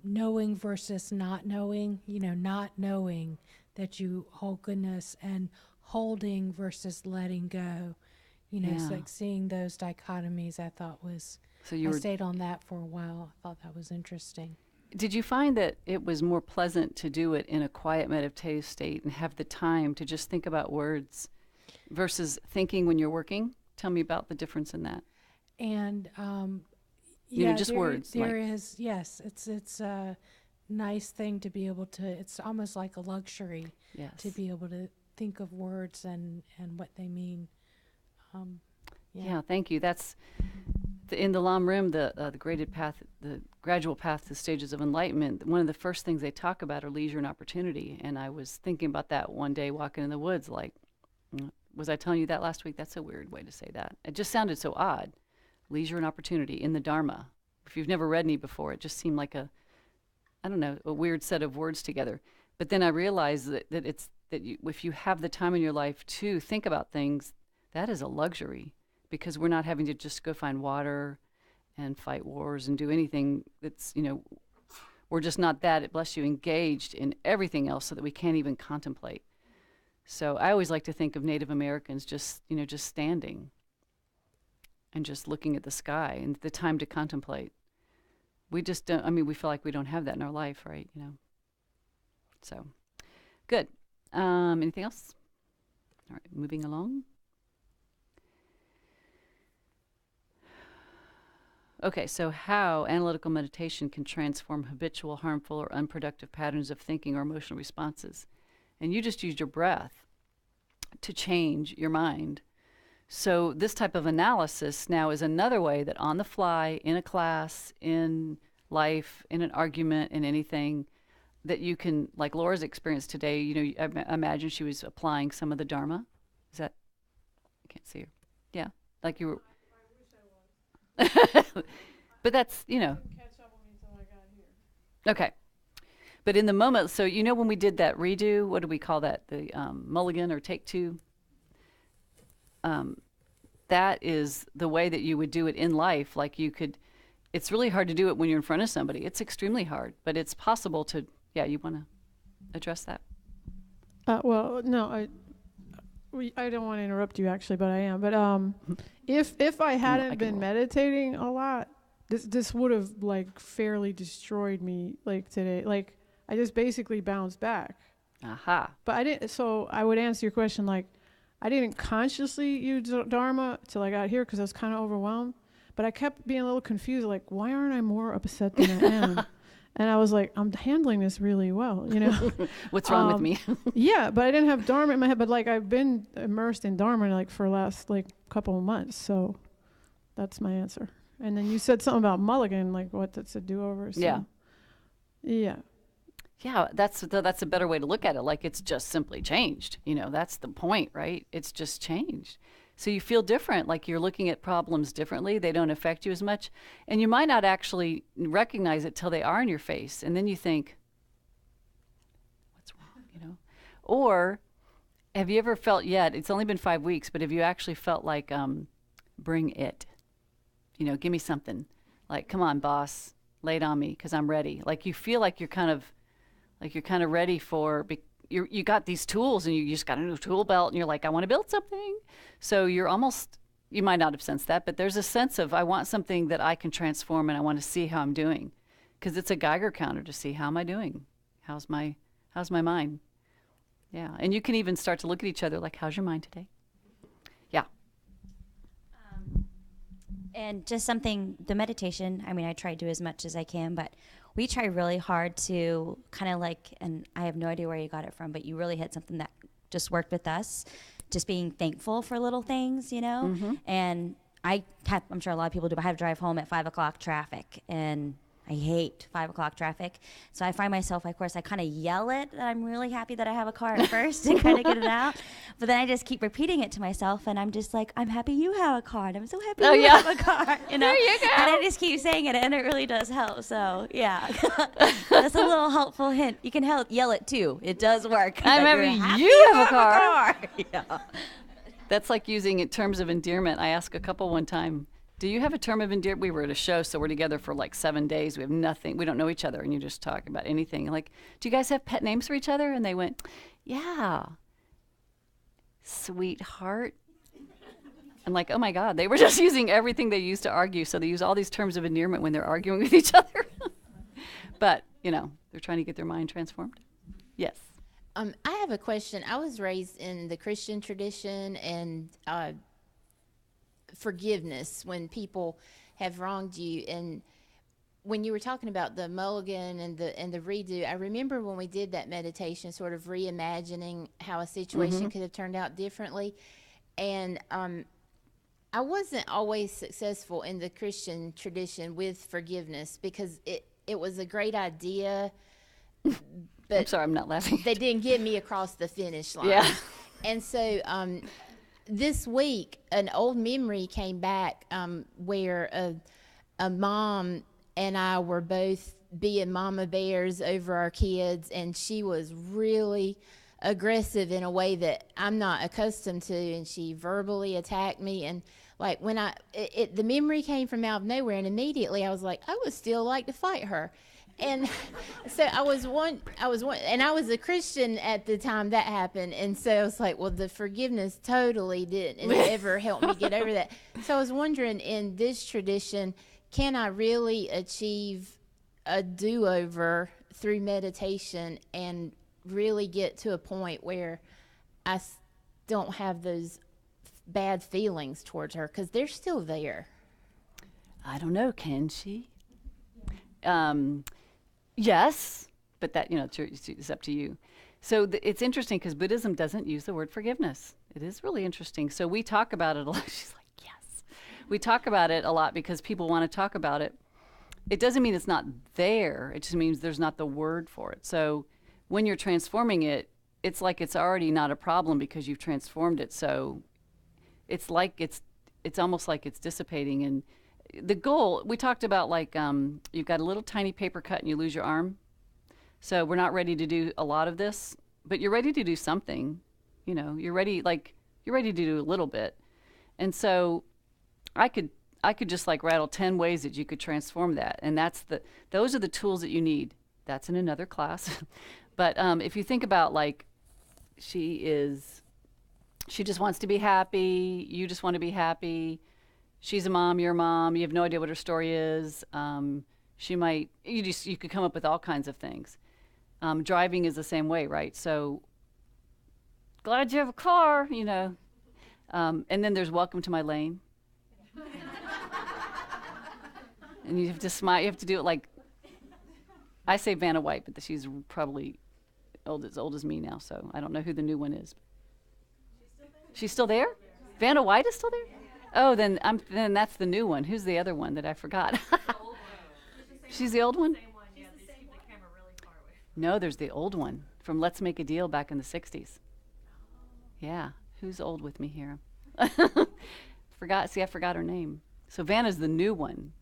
knowing versus not knowing, not knowing that you hold goodness, and holding versus letting go, it's Yeah. like seeing those dichotomies. I thought was, So I stayed on that for a while. I thought that was interesting. did you find that it was more pleasant to do it in a quiet meditative state and have the time to just think about words versus thinking when you're working? Tell me about the difference in that. And just words, There like- is, yes. It's a nice thing to be able to. It's almost like a luxury Yes. to be able to think of words and what they mean. Yeah, thank you. That's in the Lam Rim, the graded path, the gradual path to stages of enlightenment. One of the first things they talk about are leisure and opportunity. And I was thinking about that one day walking in the woods. Like, was I telling you that last week? That's a weird way to say that. It just sounded so odd. Leisure and opportunity in the Dharma. If you've never read me before, it just seemed like a weird set of words together. But then I realized if you have the time in your life to think about things, that is a luxury, because we're not having to just go find water and fight wars and do anything that's, we're just not that, bless you, engaged in everything else so that we can't even contemplate. So I always like to think of Native Americans just standing and just looking at the sky and the time to contemplate. We just don't, we feel like we don't have that in our life, right? So, good. Anything else? All right, moving along. Okay, so how analytical meditation can transform habitual, harmful, or unproductive patterns of thinking or emotional responses. And you just used your breath to change your mind. So this type of analysis now is another way that on the fly, in a class, in life, in an argument, in anything, that you can, like Laura's experience today, I imagine she was applying some of the Dharma. Is that, I can't see her. Yeah, like you were. But that's, Okay. But in the moment, so when we did that redo, what do we call that? The mulligan or take two? That is the way that you would do it in life. Like it's really hard to do it when you're in front of somebody. It's extremely hard, but it's possible to, you want to address that? Well, no, I don't want to interrupt you actually, but I am. But if I hadn't been meditating a lot, this would have like fairly destroyed me like today. Like I just basically bounced back. Aha. But I didn't. So I would answer your question like I didn't consciously use Dharma till I got here because I was kind of overwhelmed. But I kept being a little confused. Like why aren't I more upset than I am? And I was like, I'm handling this really well, What's wrong with me? Yeah, but I didn't have Dharma in my head. But like I've been immersed in Dharma like for the last like couple of months. So that's my answer. And then you said something about mulligan, like what that's a do-over. So. Yeah. Yeah. Yeah, that's a better way to look at it. Like it's just simply changed. That's the point, right? It's just changed. So you feel different, like you're looking at problems differently. They don't affect you as much. And you might not actually recognize it till they are in your face. And then you think, what's wrong, Or have you ever felt yet, it's only been 5 weeks, but have you actually felt like, bring it? You know, give me something. Like, come on, boss, lay it on me because I'm ready. Like you feel like you're kind of ready for, you got these tools and you just got a new tool belt and you're like, I want to build something. So you're almost, you might not have sensed that, but there's a sense of, I want something that I can transform and I want to see how I'm doing. Because it's a Geiger counter to see how am I doing? How's my mind? Yeah. And you can even start to look at each other like, how's your mind today? Yeah. And just something, the meditation, I mean, I try to do as much as I can, but we try really hard to kind of like, and I have no idea where you got it from, but you really hit something that just worked with us, just being thankful for little things, you know? And I'm sure a lot of people do, but I have to drive home at 5 o'clock traffic, and I hate 5 o'clock traffic. So I find myself, of course, I kind of yell it that I'm really happy that I have a car at first to kind of get it out. But then I just keep repeating it to myself, and I'm just like, I'm happy you have a car, and I'm so happy you have a car. You know? There you go. And I just keep saying it, and it really does help. So, yeah. That's a little helpful hint. You can yell it, too. It does work. I'm That you're happy you have a car. Yeah. That's like using it terms of endearment. I asked a couple one time, do you have a term of endearment? We were at a show, so we're together for like 7 days. We have nothing. We don't know each other, and you just talk about anything. Like, do you guys have pet names for each other? And they went, yeah. Sweetheart. I'm like, oh my God. They were just using everything they used to argue. So they use all these terms of endearment when they're arguing with each other. But, you know, they're trying to get their mind transformed. Yes. I have a question. I was raised in the Christian tradition, and forgiveness when people have wronged you. And when you were talking about the mulligan and the redo, I remember when we did that meditation, sort of reimagining how a situation could have turned out differently. And I wasn't always successful in the Christian tradition with forgiveness, because it was a great idea, but I'm sorry, I'm not laughing. they didn't get me across the finish line. Yeah. And so this week, an old memory came back where a mom and I were both being mama bears over our kids, and she was really aggressive in a way that I'm not accustomed to, and she verbally attacked me. And like when the memory came from out of nowhere, and immediately I was like, I would still like to fight her. And so I was and I was a Christian at the time that happened. And so I was like, well, the forgiveness totally didn't ever help me get over that. So I was wondering, in this tradition, can I really achieve a do-over through meditation and really get to a point where I don't have those bad feelings towards her? Because they're still there. I don't know. Can she? Yes, but that, you know, it's up to you. So it's interesting because Buddhism doesn't use the word forgiveness. It is really interesting. So we talk about it a lot. She's like, yes. We talk about it a lot because people want to talk about it. It doesn't mean it's not there. It just means there's not the word for it. So when you're transforming it, it's like it's already not a problem because you've transformed it. So it's like it's almost like it's dissipating. And the goal, we talked about, like, you've got a little tiny paper cut and you lose your arm. So we're not ready to do a lot of this, but you're ready to do something. You know, you're ready to do a little bit. And so I could just like rattle 10 ways that you could transform that. And those are the tools that you need. That's in another class. But if you think about, like, she just wants to be happy. You just want to be happy. She's a mom, you're a mom, you have no idea what her story is. You could come up with all kinds of things. Driving is the same way, right? So, glad you have a car, you know. And then there's welcome to my lane. And you have to smile, you have to do it like, I say Vanna White, but she's probably as old as me now, so I don't know who the new one is. She's still there? Vanna White is still there? Oh, then that's the new one. Who's the other one that I forgot? She's the old one? No, there's the old one from Let's Make a Deal back in the 60s. Yeah. Who's old with me here? I forgot her name. So Vanna's the new one.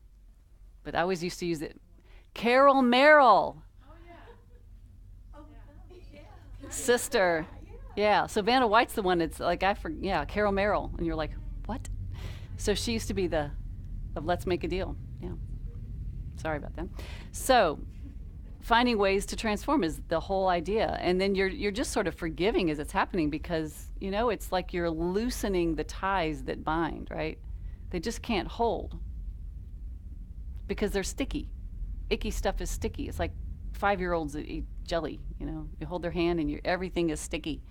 But I always used to use it. Carol Merrill. Sister. Yeah, so Vanna White's the one that's like, Carol Merrill. And you're like, what? So she used to be the of Let's Make a Deal. Yeah. Sorry about that. So finding ways to transform is the whole idea. And then you're just sort of forgiving as it's happening because, it's like you're loosening the ties that bind, right? They just can't hold because they're sticky. Icky stuff is sticky. It's like 5-year-olds that eat jelly, You hold their hand and everything is sticky.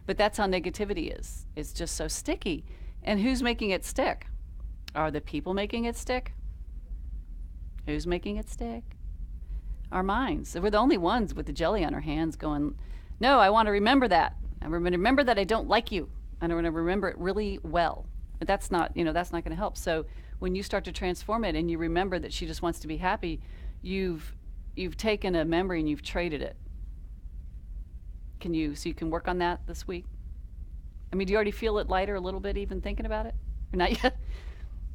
But that's how negativity is. It's just so sticky. And who's making it stick? Are the people making it stick? Who's making it stick? Our minds. So we're the only ones with the jelly on our hands going, no, I want to remember that. I remember that I don't like you. And I want to remember it really well. But that's not, that's not going to help. So when you start to transform it and you remember that she just wants to be happy, you've taken a memory and you've traded it. So you can work on that this week? I mean, do you already feel it lighter a little bit even thinking about it? Or not yet?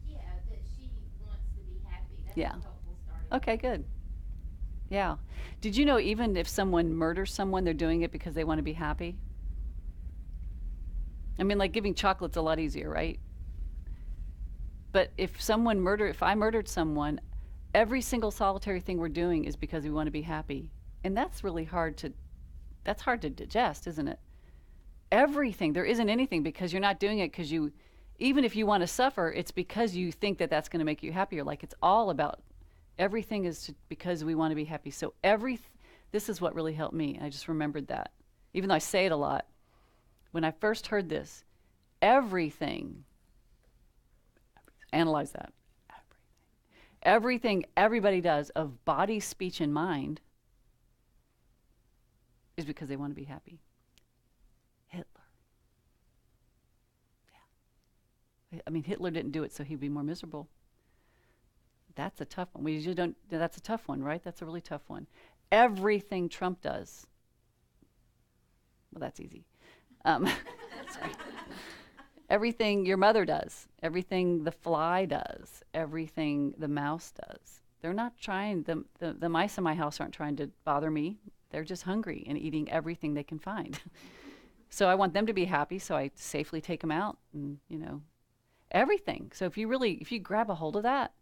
Yeah, that she wants to be happy. That's Yeah. a helpful starting. Okay, good. Yeah. Did you know even if someone murders someone, they're doing it because they want to be happy? I mean, like giving chocolate's a lot easier, right? But if I murdered someone, every single solitary thing we're doing is because we want to be happy. And that's really hard to digest, isn't it? Everything, there isn't anything because you're not doing it because even if you want to suffer, it's because you think that that's going to make you happier. Like it's all about, everything is because we want to be happy. So this is what really helped me. I just remembered that. Even though I say it a lot, when I first heard this, everything, analyze that. Everything everybody does of body, speech, and mind is because they want to be happy. Hitler. Yeah. I mean, Hitler didn't do it so he'd be more miserable. That's a tough one. That's a tough one, right? That's a really tough one. Everything Trump does. Well, that's easy. Sorry. Everything your mother does, everything the fly does, everything the mouse does. They're not trying, the mice in my house aren't trying to bother me. They're just hungry and eating everything they can find. So I want them to be happy, so I safely take them out and, everything. So if you grab a hold of that,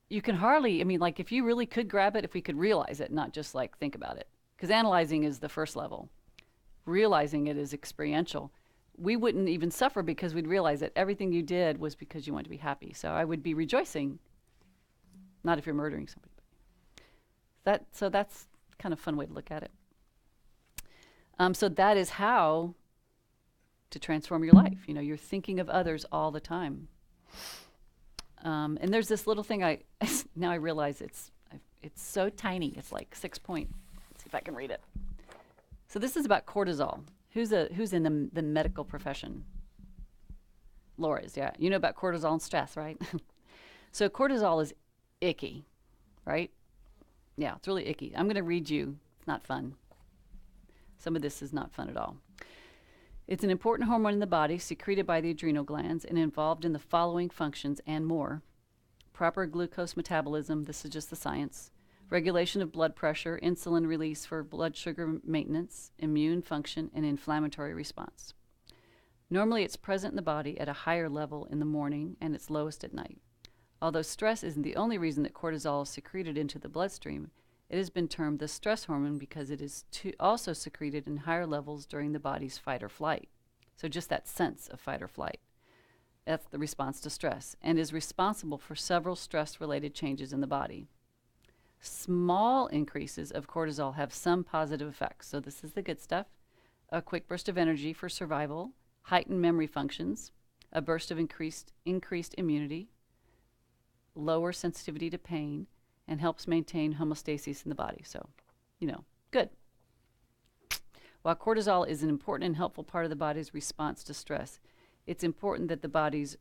you can if you really could grab it, if we could realize it, not just like think about it. Because analyzing is the first level. Realizing it is experiential. We wouldn't even suffer because we'd realize that everything you did was because you wanted to be happy. So I would be rejoicing, not if you're murdering somebody. So that's kind of a fun way to look at it. So that is how to transform your life. You're thinking of others all the time. And there's this little thing now I realize it's so tiny. It's like 6 point. Let's see if I can read it. So this is about cortisol. Who's in the medical profession? Laura is, yeah. You know about cortisol and stress, right? So cortisol is icky, right? Yeah, it's really icky. I'm going to read you. It's not fun. Some of this is not fun at all. It's an important hormone in the body secreted by the adrenal glands and involved in the following functions and more. Proper glucose metabolism, this is just the science. Regulation of blood pressure, insulin release for blood sugar maintenance, immune function, and inflammatory response. Normally, it's present in the body at a higher level in the morning and it's lowest at night. Although stress isn't the only reason that cortisol is secreted into the bloodstream, it has been termed the stress hormone because it is also secreted in higher levels during the body's fight or flight. So just that sense of fight or flight. That's the response to stress and is responsible for several stress-related changes in the body. Small increases of cortisol have some positive effects. So this is the good stuff. A quick burst of energy for survival, heightened memory functions, a burst of increased immunity, lower sensitivity to pain, and helps maintain homeostasis in the body. So, good. While cortisol is an important and helpful part of the body's response to stress, it's important that the body's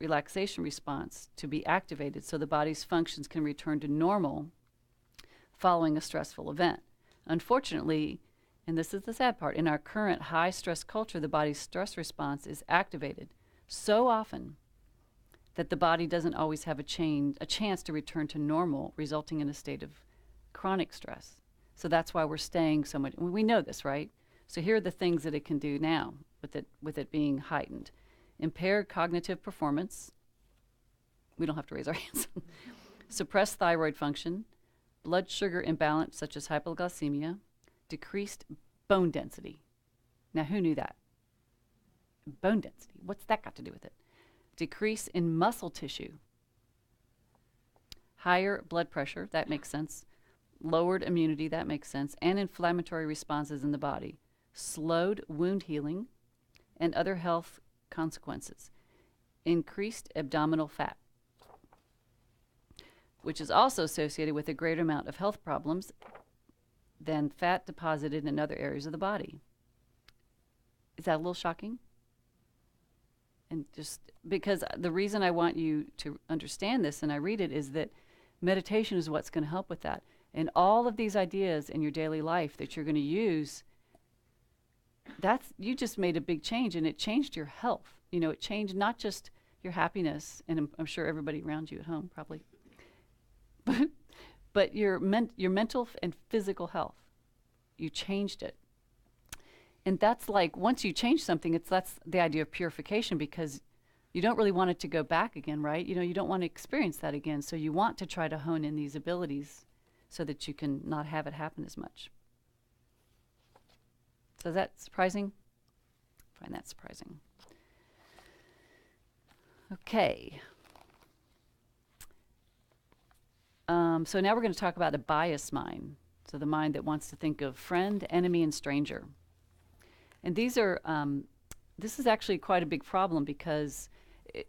relaxation response to be activated so the body's functions can return to normal following a stressful event. Unfortunately, and this is the sad part, in our current high-stress culture, the body's stress response is activated so often that the body doesn't always have a chance to return to normal, resulting in a state of chronic stress. So that's why we're staying so much. We know this, right? So here are the things that it can do now with it being heightened. Impaired cognitive performance. We don't have to raise our hands. Suppressed thyroid function, blood sugar imbalance such as hypoglycemia, decreased bone density. Now, who knew that? Bone density. What's that got to do with it? Decrease in muscle tissue. Higher blood pressure, that makes sense. Lowered immunity, that makes sense. And inflammatory responses in the body. Slowed wound healing and other health consequences. Increased abdominal fat, which is also associated with a greater amount of health problems than fat deposited in other areas of the body. Is that a little shocking? And just because the reason I want you to understand this and I read it is that meditation is what's going to help with that. And all of these ideas in your daily life that you're going to use, you just made a big change, and it changed your health. You know, it changed not just your happiness, and I'm sure everybody around you at home probably, but your mental and physical health. You changed it. And that's like, once you change something, that's the idea of purification, because you don't really want it to go back again, right? You know, you don't want to experience that again. So you want to try to hone in these abilities so that you can not have it happen as much. So is that surprising? I find that surprising. Okay. So now we're going to talk about a biased mind. So the mind that wants to think of friend, enemy, and stranger. And these are, this is actually quite a big problem, because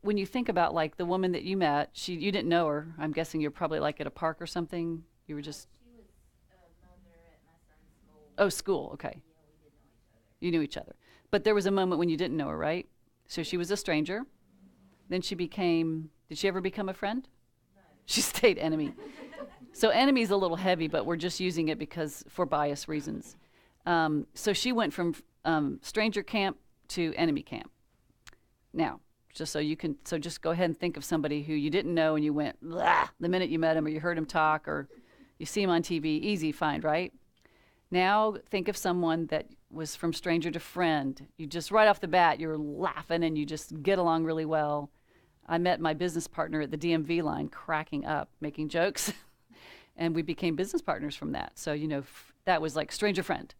when you think about like the woman that you met, you didn't know her. I'm guessing you're probably like at a park or something. You were just. She was a mother at my son's school. Oh, school. Okay. Yeah, we didn't know each other. You knew each other, but there was a moment when you didn't know her, right? So she was a stranger. Then she became. Did she ever become a friend? No. She stayed enemy. So enemy is a little heavy, but we're just using it because for bias reasons. So she went from stranger camp to enemy camp. Now, just go ahead and think of somebody who you didn't know and you went, blah, the minute you met him, or you heard him talk, or you see him on TV. Easy find, right? Now think of someone that was from stranger to friend. You just right off the bat, you're laughing and you just get along really well. I met my business partner at the DMV line, cracking up, making jokes, and we became business partners from that. So, you know, that was like stranger friend.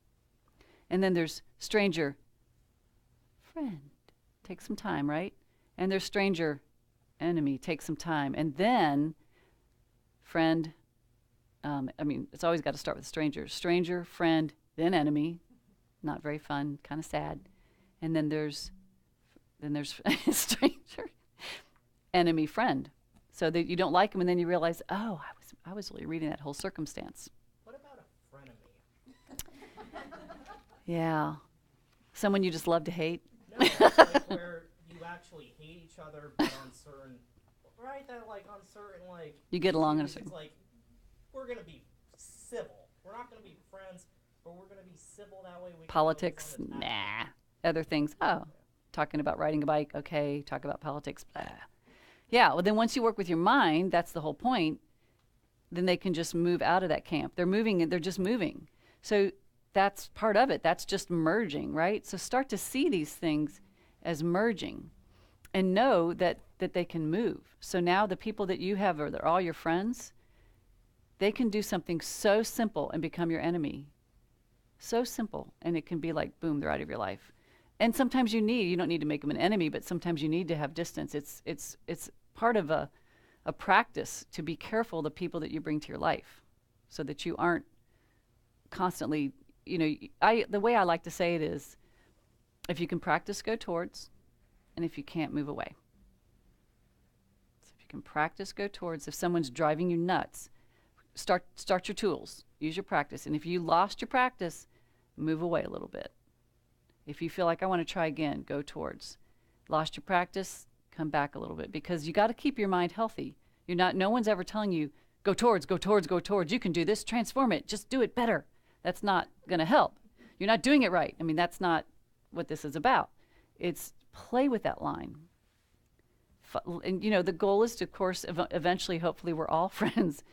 And then there's stranger friend. Takes some time, right? And there's stranger enemy. Takes some time. And then friend, it's always got to start with stranger. Stranger, friend, then enemy. Not very fun, kind of sad. And then there's stranger, enemy, friend. So that you don't like them, and then you realize, oh, I was really reading that whole circumstance. What about a frenemy? Yeah. Someone you just love to hate? No, like where you actually hate each other, but on certain, right? That like on certain like. You get along on a issues, certain. It's like, we're gonna be civil. We're not gonna be friends, but we're gonna be civil. That way we. Politics, nah. Other things, talking about riding a bike, okay. Talk about politics, blah. Yeah. Well, then once you work with your mind, that's the whole point. Then they can just move out of that camp. They're moving, and they're just moving. So. That's part of it. That's just merging, right? So start to see these things as merging and know that they can move. So now the people that you have, they're all your friends, they can do something so simple and become your enemy. So simple. And it can be like, boom, they're out of your life. And sometimes you don't need to make them an enemy, but sometimes you need to have distance. It's part of a practice to be careful the people that you bring to your life so that you aren't constantly. You know, the way I like to say it is, if you can practice, go towards, and if you can't, move away. So if you can practice, go towards. If someone's driving you nuts, start your tools, use your practice. And if you lost your practice, move away a little bit. If you feel like I want to try again, go towards. Lost your practice, come back a little bit, because you got to keep your mind healthy. No one's ever telling you, go towards, go towards, go towards. You can do this, transform it, just do it better. That's not going to help. You're not doing it right. I mean, that's not what this is about. It's play with that line. And, the goal is to, of course, eventually, hopefully, we're all friends.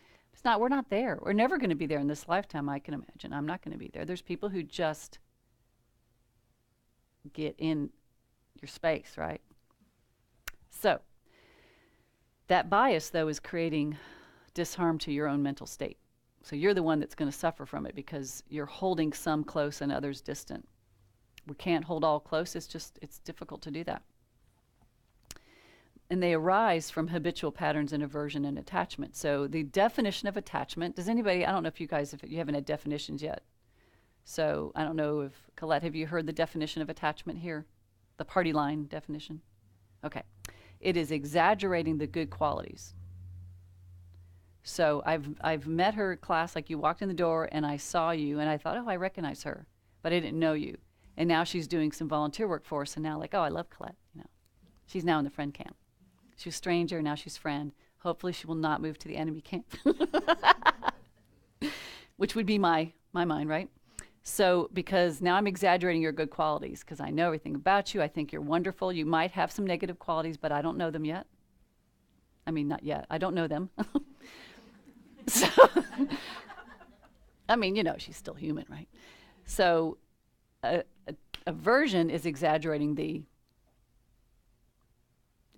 We're not there. We're never going to be there in this lifetime, I can imagine. I'm not going to be there. There's people who just get in your space, right? So that bias, though, is creating disharm to your own mental state. So you're the one that's going to suffer from it because you're holding some close and others distant. We can't hold all close. It's difficult to do that. And they arise from habitual patterns in aversion and attachment. So the definition of attachment, does anybody, I don't know if you guys, if you haven't had definitions yet. So I don't know if, Colette, have you heard the definition of attachment here? The party line definition? Okay. It is exaggerating the good qualities. So I've met her class, like you walked in the door and I saw you and I thought, oh, I recognize her, but I didn't know you. And now she's doing some volunteer work for us and now like, oh, I love Colette. You know, she's now in the friend camp. She was a stranger, now she's friend. Hopefully she will not move to the enemy camp. Which would be my mind, right? So because now I'm exaggerating your good qualities because I know everything about you. I think you're wonderful. You might have some negative qualities, but I don't know them yet. I mean, not yet. I don't know them. So, I mean, you know, she's still human, right? So aversion is exaggerating the,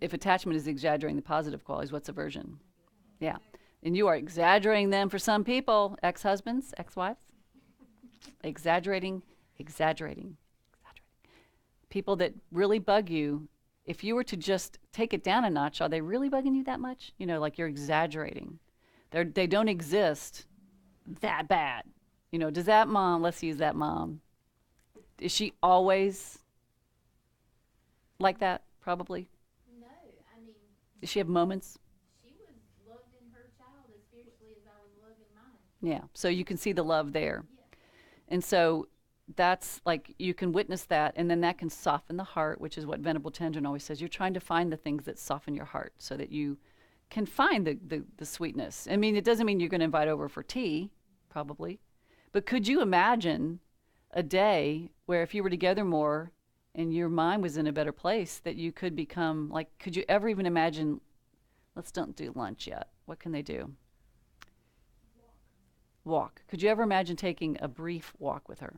if attachment is exaggerating the positive qualities, what's aversion? Yeah. And you are exaggerating them for some people, ex-husbands, ex-wives. Exaggerating. People that really bug you, if you were to just take it down a notch, are they really bugging you that much? You know, like you're exaggerating. They don't exist that bad. You know, does that mom, let's use that mom, is she always like that, probably? No, I mean, Does she have moments? she was loved in her child as fiercely as I was loved in mine. Yeah, so you can see the love there. And so that's like, you can witness that, and then that can soften the heart, which is what Venerable Tendron always says. You're trying to find the things that soften your heart so that you can find the sweetness. I mean, it doesn't mean you're going to invite over for tea, probably. But could you imagine a day where if you were together more and your mind was in a better place, that you could become, like, could you ever even imagine, let's don't do lunch yet. What can they do? Walk. Could you ever imagine taking a brief walk with her?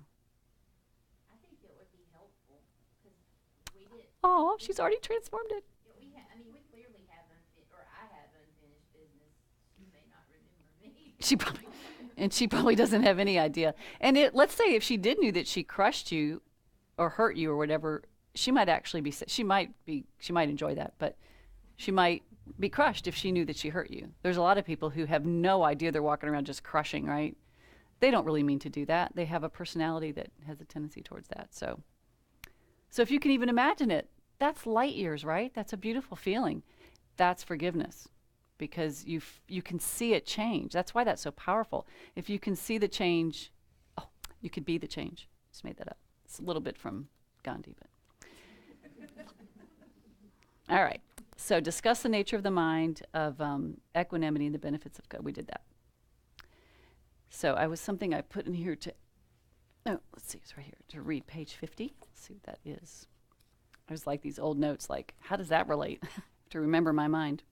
I think it would be helpful because we did. Oh, she's already transformed it. I mean, we clearly have or I have unfinished business. You may not remember me. She probably doesn't have any idea. And let's say if she did knew that she crushed you or hurt you or whatever, she might actually be, she might enjoy that, but she might be crushed if she knew that she hurt you. There's a lot of people who have no idea they're walking around just crushing, right? They don't really mean to do that. They have a personality that has a tendency towards that. So if you can even imagine it, that's light years, right? That's a beautiful feeling. That's forgiveness because you can see it change. That's why that's so powerful. If you can see the change, oh, you could be the change. Just made that up. It's a little bit from Gandhi, but. All right. So discuss the nature of the mind, of equanimity and the benefits of God. We did that. So something I put in here let's see, it's right here, to read page 50. Let's see what that is. I was like these old notes, like, how does that relate? To remember my mind.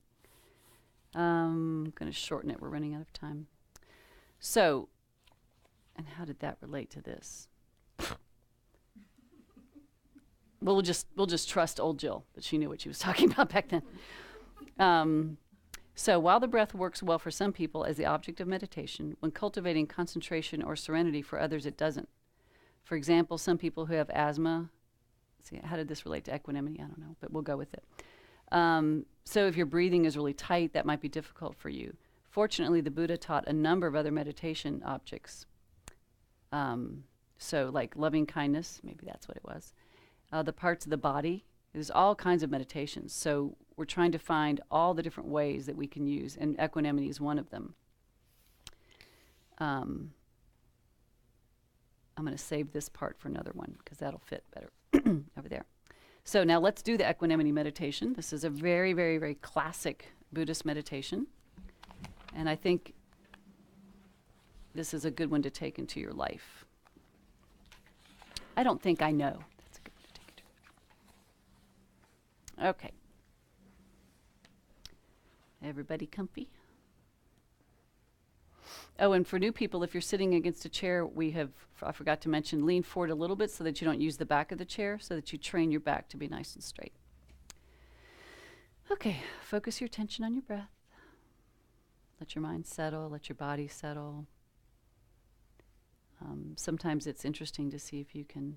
I'm going to shorten it. We're running out of time. So, and how did that relate to this? We'll just trust old Jill that she knew what she was talking about back then. So while the breath works well for some people as the object of meditation, when cultivating concentration or serenity for others, it doesn't. For example, some people who have asthma, see, how did this relate to equanimity? I don't know, but we'll go with it. So if your breathing is really tight, that might be difficult for you. Fortunately, the Buddha taught a number of other meditation objects. So like loving kindness, maybe that's what it was. The parts of the body, there's all kinds of meditations. So we're trying to find all the different ways that we can use, and equanimity is one of them. I'm going to save this part for another one because that'll fit better over there. So now let's do the equanimity meditation. This is a very, very, very classic Buddhist meditation. And I think this is a good one to take into your life. I don't think I know. That's a good one to take into your life. Okay. Everybody comfy? Oh, and for new people, if you're sitting against a chair, I forgot to mention, lean forward a little bit so that you don't use the back of the chair, so that you train your back to be nice and straight. Okay, focus your attention on your breath. Let your mind settle, let your body settle. Sometimes it's interesting to see if you can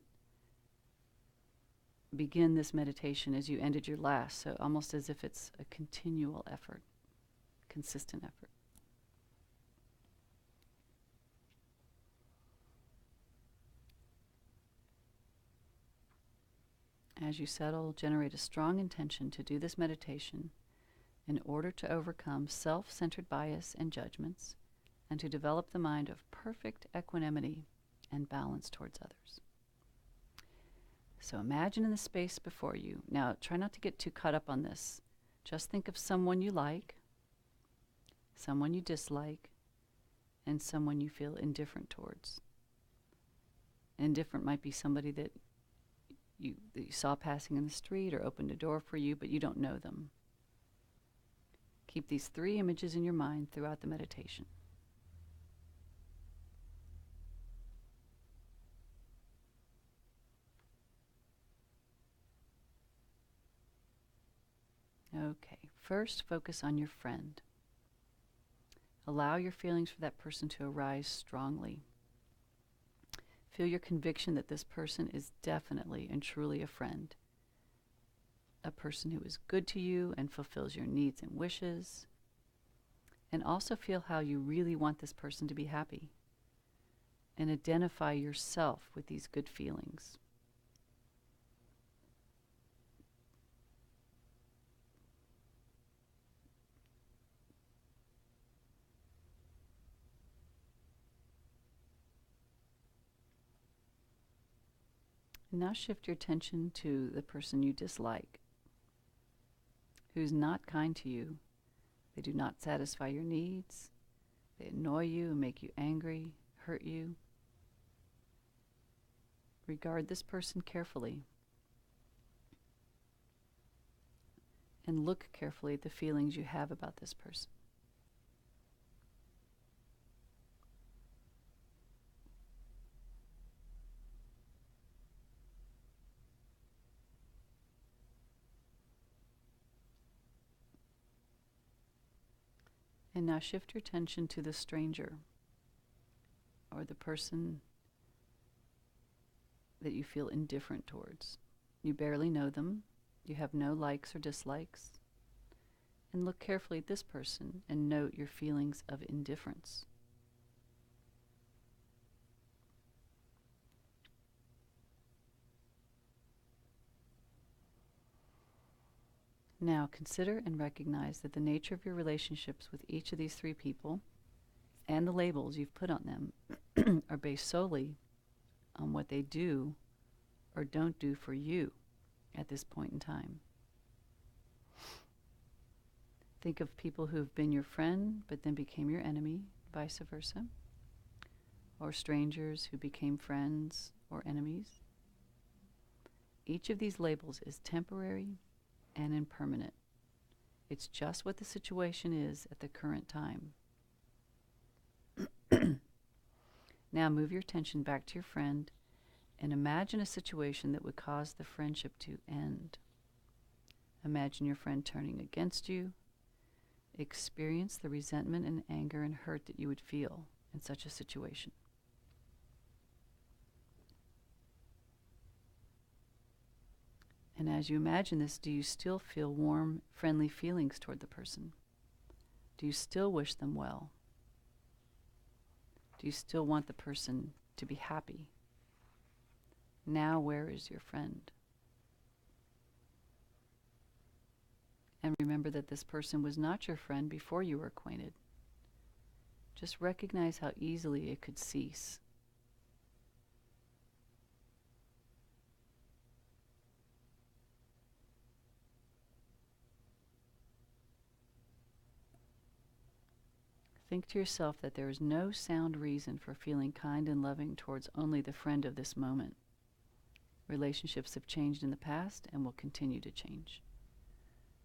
begin this meditation as you ended your last, so almost as if it's a continual effort, consistent effort. As you settle, generate a strong intention to do this meditation in order to overcome self-centered bias and judgments and to develop the mind of perfect equanimity and balance towards others. So imagine in the space before you. Now, try not to get too caught up on this. Just think of someone you like, someone you dislike, and someone you feel indifferent towards. Indifferent might be somebody that you saw passing in the street or opened a door for you, but you don't know them. Keep these 3 images in your mind throughout the meditation. Okay, first focus on your friend. Allow your feelings for that person to arise strongly. Feel your conviction that this person is definitely and truly a friend. A person who is good to you and fulfills your needs and wishes. And also feel how you really want this person to be happy. And identify yourself with these good feelings. Now shift your attention to the person you dislike, who's not kind to you. They do not satisfy your needs. They annoy you and make you angry, hurt you. Regard this person carefully and look carefully at the feelings you have about this person. And now shift your attention to the stranger or the person that you feel indifferent towards. You barely know them. You have no likes or dislikes. And look carefully at this person and note your feelings of indifference. Now consider and recognize that the nature of your relationships with each of these 3 people and the labels you've put on them are based solely on what they do or don't do for you at this point in time. Think of people who have been your friend but then became your enemy, vice versa, or strangers who became friends or enemies. Each of these labels is temporary and impermanent. It's just what the situation is at the current time. Now move your attention back to your friend and imagine a situation that would cause the friendship to end. Imagine your friend turning against you. Experience the resentment and anger and hurt that you would feel in such a situation. And as you imagine this, do you still feel warm, friendly feelings toward the person? Do you still wish them well? Do you still want the person to be happy? Now, where is your friend? And remember that this person was not your friend before you were acquainted. Just recognize how easily it could cease. Think to yourself that there is no sound reason for feeling kind and loving towards only the friend of this moment. Relationships have changed in the past and will continue to change.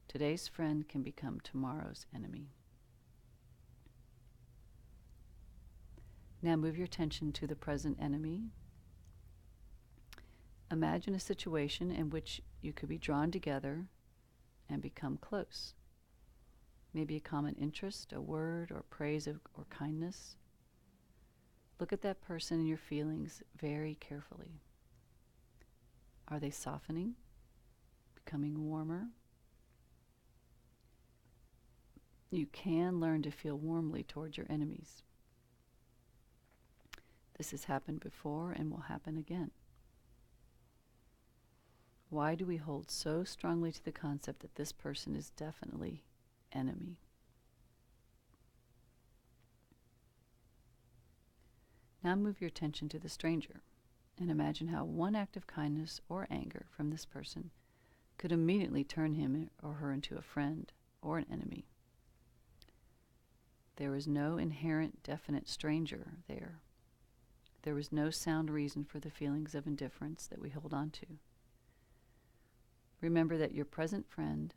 Today's friend can become tomorrow's enemy. Now move your attention to the present enemy. Imagine a situation in which you could be drawn together and become close. Maybe a common interest, a word, or praise or kindness. Look at that person and your feelings very carefully. Are they softening, becoming warmer? You can learn to feel warmly towards your enemies. This has happened before and will happen again. Why do we hold so strongly to the concept that this person is definitely enemy? Now move your attention to the stranger and imagine how one act of kindness or anger from this person could immediately turn him or her into a friend or an enemy. There is no inherent definite stranger there. There is no sound reason for the feelings of indifference that we hold on to. Remember that your present friend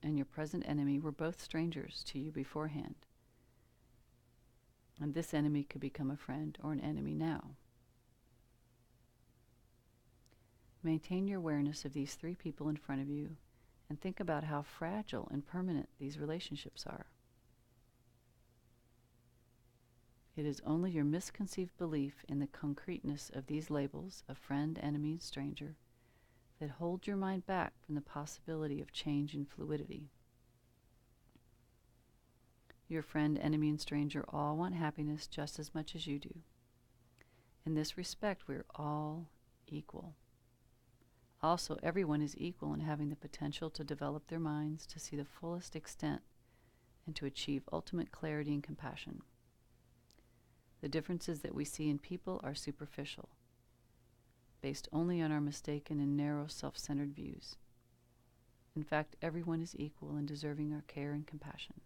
and your present enemy were both strangers to you beforehand. And this enemy could become a friend or an enemy now. Maintain your awareness of these three people in front of you and think about how fragile and permanent these relationships are. It is only your misconceived belief in the concreteness of these labels of friend, enemy, and stranger that hold your mind back from the possibility of change and fluidity. Your friend, enemy, and stranger all want happiness just as much as you do. In this respect, we're all equal. Also, everyone is equal in having the potential to develop their minds to see the fullest extent and to achieve ultimate clarity and compassion. The differences that we see in people are superficial, based only on our mistaken and narrow self-centered views. In fact, everyone is equal and deserving our care and compassion.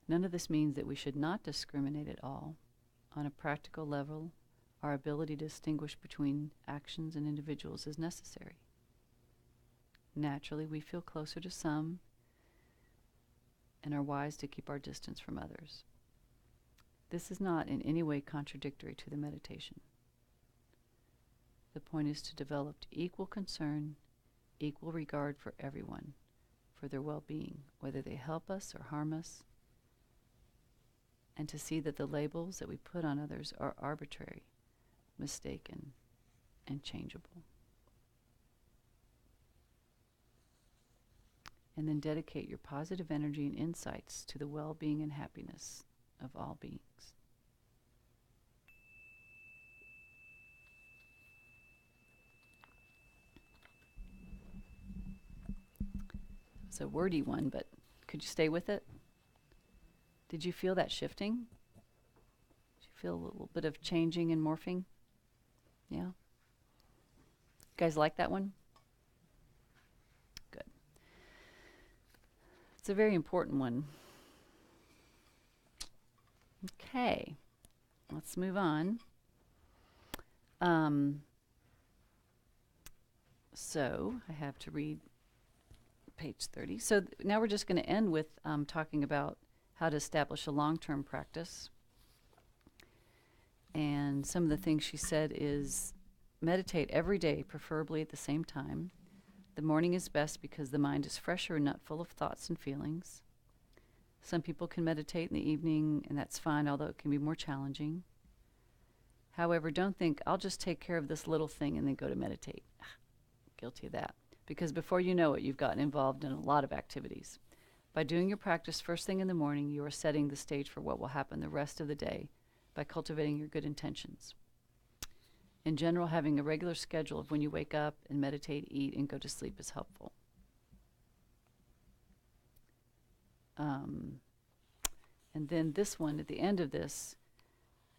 None of this means that we should not discriminate at all. On a practical level, our ability to distinguish between actions and individuals is necessary. Naturally, we feel closer to some and are wise to keep our distance from others. This is not in any way contradictory to the meditation. The point is to develop equal concern, equal regard for everyone, for their well-being, whether they help us or harm us, and to see that the labels that we put on others are arbitrary, mistaken, and changeable. And then dedicate your positive energy and insights to the well-being and happiness of all beings. It's a wordy one, but could you stay with it? Did you feel that shifting? Did you feel a little bit of changing and morphing? Yeah? You guys like that one? Good. It's a very important one. Okay, let's move on. So I have to read page 30. So now we're just going to end with talking about how to establish a long-term practice. And some of the things she said is meditate every day, preferably at the same time. The morning is best because the mind is fresher and not full of thoughts and feelings. Some people can meditate in the evening, and that's fine, although it can be more challenging. However, don't think, I'll just take care of this little thing and then go to meditate. Guilty of that. Because before you know it, you've gotten involved in a lot of activities. By doing your practice first thing in the morning, you are setting the stage for what will happen the rest of the day by cultivating your good intentions. In general, having a regular schedule of when you wake up and meditate, eat, and go to sleep is helpful. And then this one, at the end of this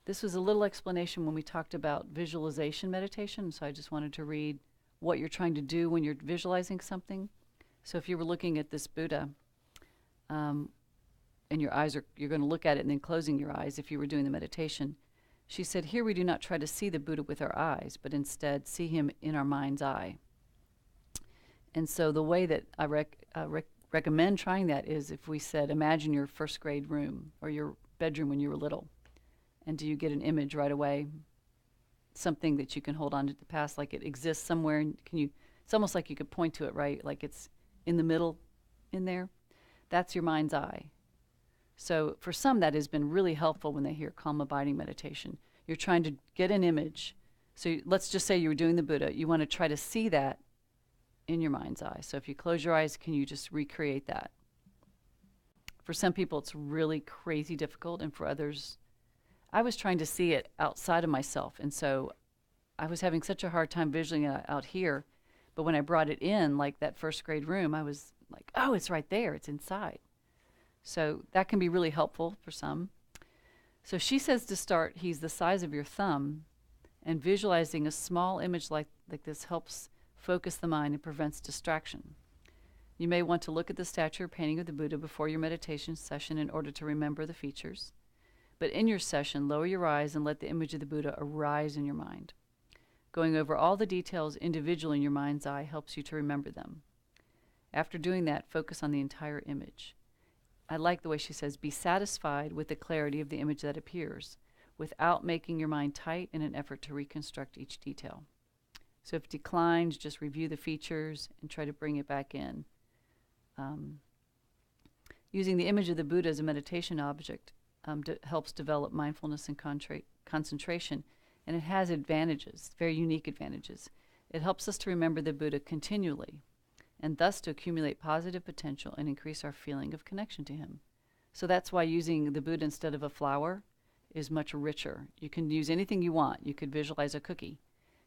was a little explanation when we talked about visualization meditation, so I just wanted to read what you're trying to do when you're visualizing something. So if you were looking at this Buddha, and your eyes are, you're going to look at it and then closing your eyes if you were doing the meditation. She said, here we do not try to see the Buddha with our eyes, but instead see him in our mind's eye. And so the way that I recommend trying that is if we said, imagine your first grade room or your bedroom when you were little? And do you get an image right away? Something that you can hold on to the past, like it exists somewhere, and it's almost like you could point to it, right? Like it's in the middle in there. That's your mind's eye. So for some, that has been really helpful when they hear calm abiding meditation. You're trying to get an image. So let's just say you were doing the Buddha. You want to try to see that in your mind's eye. So if you close your eyes, can you just recreate that? For some people, it's really crazy difficult, and for others, I was trying to see it outside of myself, and so I was having such a hard time visualizing it out here. But when I brought it in, like that first grade room, I was like, oh, it's right there. It's inside. So that can be really helpful for some. So she says to start, he's the size of your thumb, and visualizing a small image like this helps focus the mind and prevents distraction. You may want to look at the statue or painting of the Buddha before your meditation session in order to remember the features. But in your session, lower your eyes and let the image of the Buddha arise in your mind. Going over all the details individually in your mind's eye helps you to remember them. After doing that, focus on the entire image. I like the way she says, be satisfied with the clarity of the image that appears, without making your mind tight in an effort to reconstruct each detail. So if it declines, just review the features and try to bring it back in. Using the image of the Buddha as a meditation object helps develop mindfulness and concentration, and it has advantages, very unique advantages. It helps us to remember the Buddha continually, and thus to accumulate positive potential and increase our feeling of connection to him. So that's why using the Buddha instead of a flower is much richer. You can use anything you want. You could visualize a cookie,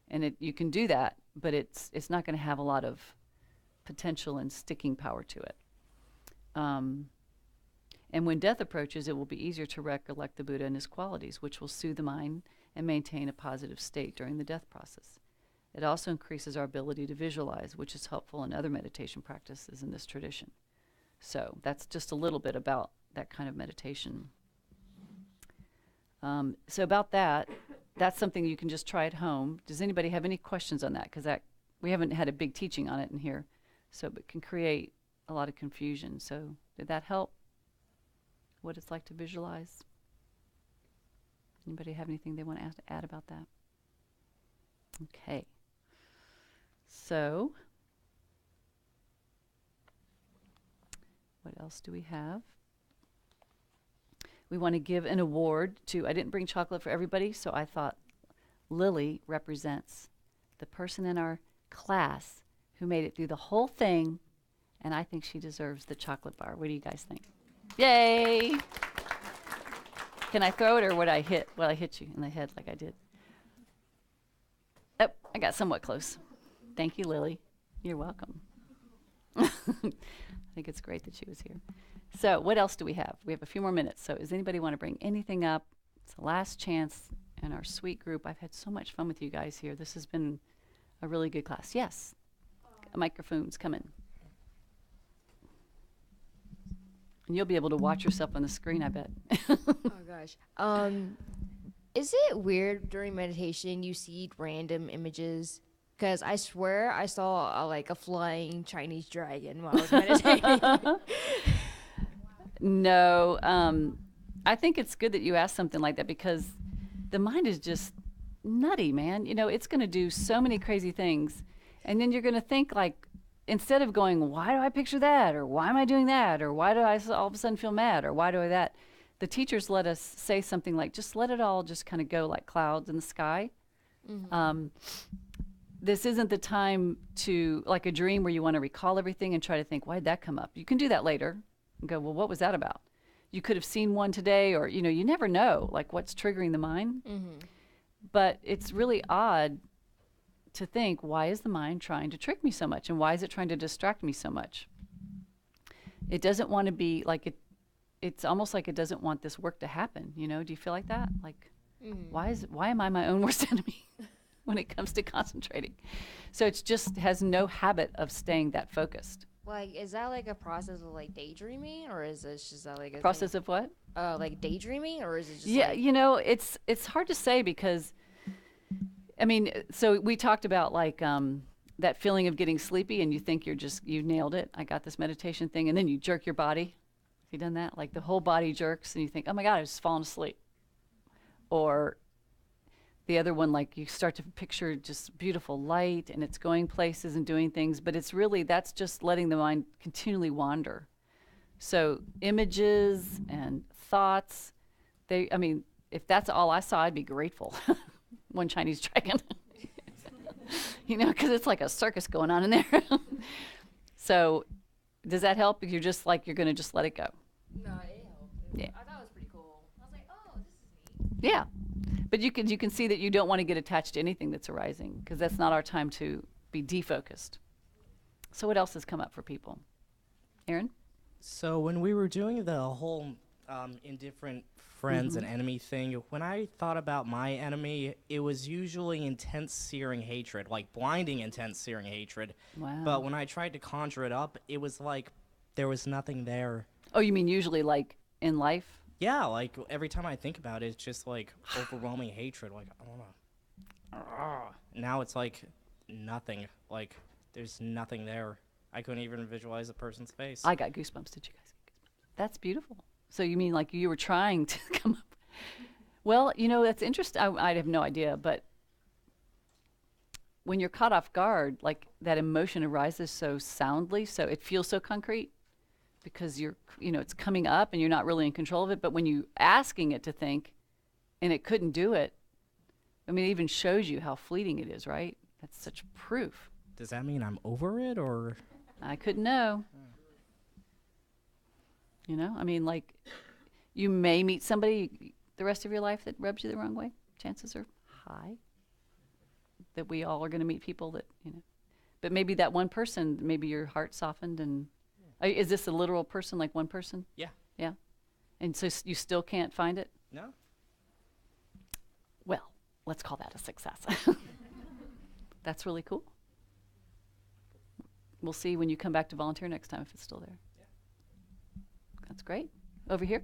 and you can do that, but it's not going to have a lot of potential and sticking power to it. And when death approaches, it will be easier to recollect the Buddha and his qualities, which will soothe the mind and maintain a positive state during the death process. It also increases our ability to visualize, which is helpful in other meditation practices in this tradition. So that's just a little bit about that kind of meditation. So about that, that's something you can just try at home. Does anybody have any questions on that? Because we haven't had a big teaching on it in here, so it can create a lot of confusion. So did that help? What it's like to visualize? Anybody have anything they want to add about that? Okay. So, what else do we have? We want to give an award to, I didn't bring chocolate for everybody, so I thought Lily represents the person in our class who made it through the whole thing, and I think she deserves the chocolate bar. What do you guys think? Yay! Can I throw it, or would I hit? Well, I hit you in the head like I did. Oh, I got somewhat close. Thank you, Lily. You're welcome. I think it's great that she was here. So what else do we have? We have a few more minutes. So does anybody want to bring anything up? It's the last chance in our sweet group. I've had so much fun with you guys here. This has been a really good class. Yes. Microphones coming. And you'll be able to watch yourself on the screen, I bet. Oh, gosh. Is it weird during meditation you see random images? Because I swear I saw a flying Chinese dragon while I was meditating. No, I think it's good that you asked something like that, because the mind is just nutty, man. You know, it's going to do so many crazy things. And then you're going to think, like, instead of going, why do I picture that? Or why am I doing that? Or why do I all of a sudden feel mad? Or why do I that? The teachers let us say something like, just let it all just kind of go like clouds in the sky. Mm-hmm. This isn't the time to, like a dream where you want to recall everything and try to think, why'd that come up? You can do that later and go, well, what was that about? You could have seen one today, or, you know, you never know, like, what's triggering the mind. Mm-hmm. But it's really odd to think, why is the mind trying to trick me so much? And why is it trying to distract me so much? It doesn't want to be like it. It's almost like it doesn't want this work to happen. You know, do you feel like that? Like, why am I my own worst enemy when it comes to concentrating? So it's just has no habit of staying that focused. Like, is that like a process of like daydreaming, or is it just like a process of what? Like daydreaming, or is it just you know, it's hard to say, because I mean, so we talked about like that feeling of getting sleepy and you think you nailed it. I got this meditation thing, and then you jerk your body you done that? Like the whole body jerks and you think, oh my God, I was falling asleep. Or the other one, like you start to picture just beautiful light and it's going places and doing things, but it's really, that's just letting the mind continually wander. So images and thoughts, I mean, if that's all I saw, I'd be grateful. One Chinese dragon. You know, because it's like a circus going on in there. So does that help? You're just like, you're going to just let it go. No, it helped. Yeah. I thought it was pretty cool. I was like, oh, this is neat. Yeah. But you can see that you don't want to get attached to anything that's arising because that's not our time to be defocused. So what else has come up for people? Aaron? So when we were doing the whole indifferent friends and enemy thing, when I thought about my enemy, it was usually intense searing hatred, like blinding intense searing hatred. Wow. But when I tried to conjure it up, it was like there was nothing there. Oh, you mean usually like in life? Yeah, like every time I think about it, it's just like overwhelming hatred. Like, I don't know. Now it's like nothing. Like there's nothing there. I couldn't even visualize a person's face. I got goosebumps. Did you guys get goosebumps? That's beautiful. So you mean like you were trying to come up? Well, you know, that's interesting. I have no idea, but when you're caught off guard, like that emotion arises so soundly, so it feels so concrete because it's coming up and you're not really in control of it. But when you asking it to think and it couldn't do it, I mean, it even shows you how fleeting it is, right? That's such proof. Does that mean I'm over it, or? I couldn't know. You know, I mean, like, you may meet somebody the rest of your life that rubs you the wrong way. Chances are high that we all are going to meet people that, but maybe that one person, maybe your heart softened and, is this a literal person, like one person? Yeah. Yeah. And so you still can't find it? No. Well, let's call that a success. That's really cool. We'll see when you come back to volunteer next time if it's still there. Yeah. That's great. Over here.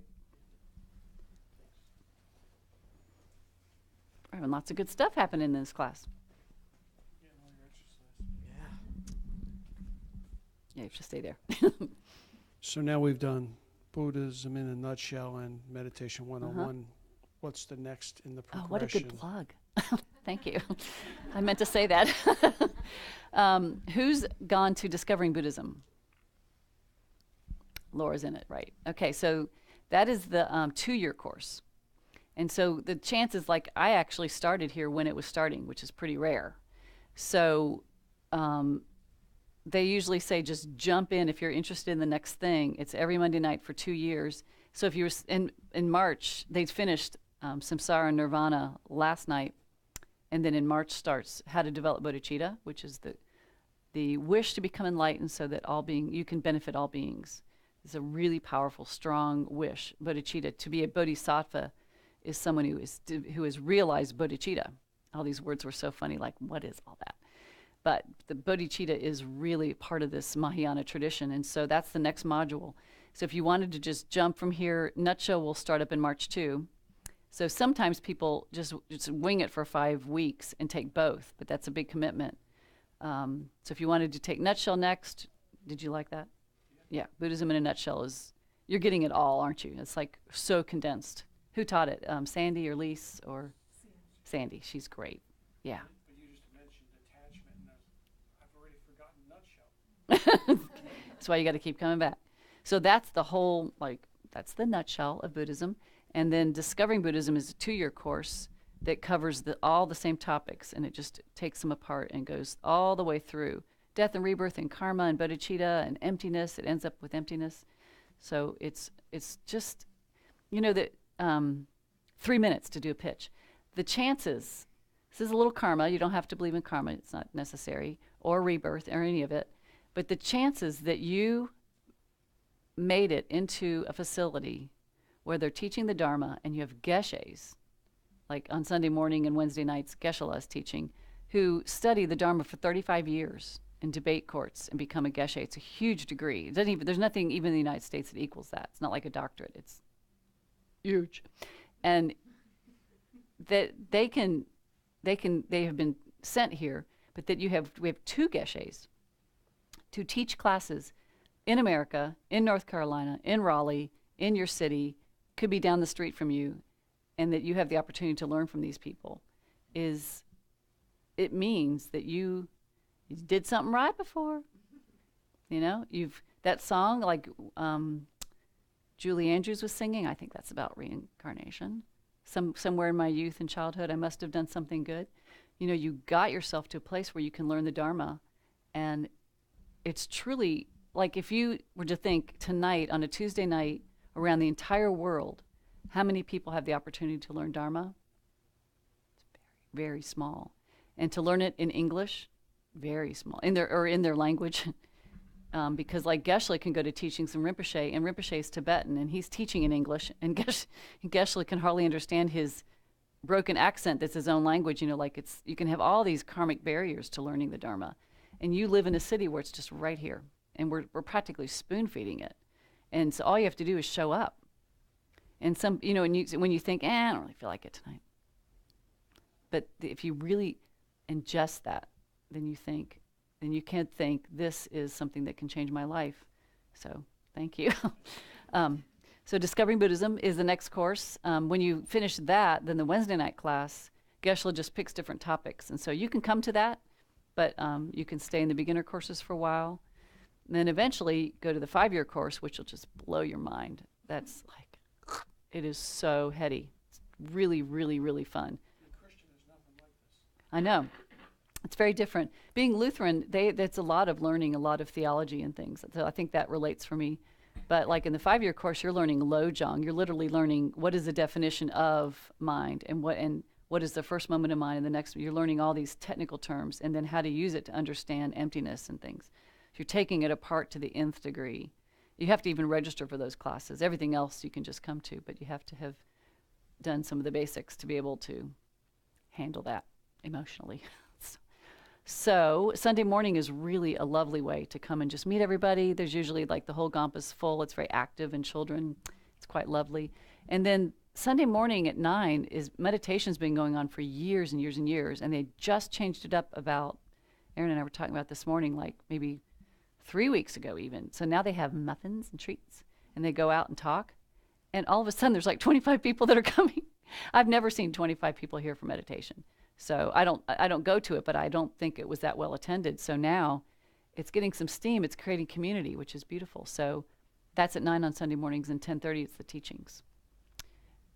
We're having lots of good stuff happening in this class. Yeah, you have to stay there. So now we've done Buddhism in a nutshell and Meditation 101. What's the next in the progression? Oh, what a good plug. Thank you. I meant to say that. Who's gone to Discovering Buddhism? Laura's in it, right. Okay, so that is the 2-year course. And so the chances, like I actually started here when it was starting, which is pretty rare. So they usually say just jump in if you're interested in the next thing. It's every Monday night for 2 years. So if you were in March, they'd finished Samsara and Nirvana last night. And then in March starts How to Develop Bodhicitta, which is the wish to become enlightened so that you can benefit all beings. It's a really powerful, strong wish. Bodhicitta, to be a bodhisattva, is someone who has realized bodhicitta. All these words were so funny, like, what is all that? But the bodhicitta is really part of this Mahayana tradition, and so that's the next module. So if you wanted to just jump from here, Nutshell will start up in March too. So sometimes people just wing it for 5 weeks and take both, but that's a big commitment. So if you wanted to take Nutshell next, did you like that? Yeah, Buddhism in a Nutshell you're getting it all, aren't you? It's like so condensed. Who taught it? Sandy or Lise or? Sandy, she's great. Yeah. But you just mentioned attachment, and I've already forgotten Nutshell. That's why you got to keep coming back. So that's the whole, that's the nutshell of Buddhism. And then Discovering Buddhism is a 2-year course that covers all the same topics, and it just takes them apart and goes all the way through death and rebirth and karma and bodhicitta and emptiness. It ends up with emptiness. So it's just, that 3 minutes to do a pitch. The chances, this is a little karma. You don't have to believe in karma. It's not necessary, or rebirth or any of it. But the chances that you made it into a facility where they're teaching the Dharma and you have geshes, like on Sunday morning and Wednesday nights, Geshe-la is teaching, who study the Dharma for 35 years in debate courts and become a geshe. It's a huge degree. There's nothing even in the United States that equals that. It's not like a doctorate. It's huge. And that they have been sent here, but that we have 2 geshes to teach classes in America, in North Carolina, in Raleigh, in your city, could be down the street from you, and that you have the opportunity to learn from these people, it means that you did something right before. You know, that song, like Julie Andrews was singing, I think that's about reincarnation. Somewhere in my youth and childhood, I must have done something good. You know, you got yourself to a place where you can learn the Dharma, and it's truly, like, if you were to think tonight, on a Tuesday night, around the entire world, how many people have the opportunity to learn Dharma? It's very, very small. And to learn it in English, very small, in their language. Because like Geshe can go to teachings in Rinpoche, and Rinpoche is Tibetan, and he's teaching in English, and Geshe can hardly understand his broken accent that's his own language. You know, like you can have all these karmic barriers to learning the Dharma. And you live in a city where it's just right here, and we're practically spoon feeding it. And so all you have to do is show up. And when you think, I don't really feel like it tonight. But if you really ingest that, then you can't think, this is something that can change my life. So thank you. So Discovering Buddhism is the next course. When you finish that, then the Wednesday night class, Geshe just picks different topics. And so you can come to that, but you can stay in the beginner courses for a while. And then eventually go to the 5-year course, which will just blow your mind. That's like, it is so heady. It's really, really, really fun. I know. It's very different. Being Lutheran, that's a lot of learning, a lot of theology and things. So I think that relates for me. But like in the 5-year course, you're learning Lojong. You're literally learning what is the definition of mind, and what is the first moment of mind, and the next. You're learning all these technical terms, and then how to use it to understand emptiness and things. So you're taking it apart to the nth degree. You have to even register for those classes. Everything else you can just come to, but you have to have done some of the basics to be able to handle that emotionally. So Sunday morning is really a lovely way to come and just meet everybody. There's usually like the whole Gompa's full. It's very active in children. It's quite lovely. And then Sunday morning at 9 is meditation's been going on for years and years and years, and they just changed it up about, Aaron and I were talking about this morning, like maybe 3 weeks ago even. So now they have muffins and treats, and they go out and talk, and all of a sudden there's like 25 people that are coming. I've never seen 25 people here for meditation. So I don't go to it, but I don't think it was that well attended. So now it's getting some steam. It's creating community, which is beautiful. So that's at 9 on Sunday mornings, and 10:30 it's the teachings.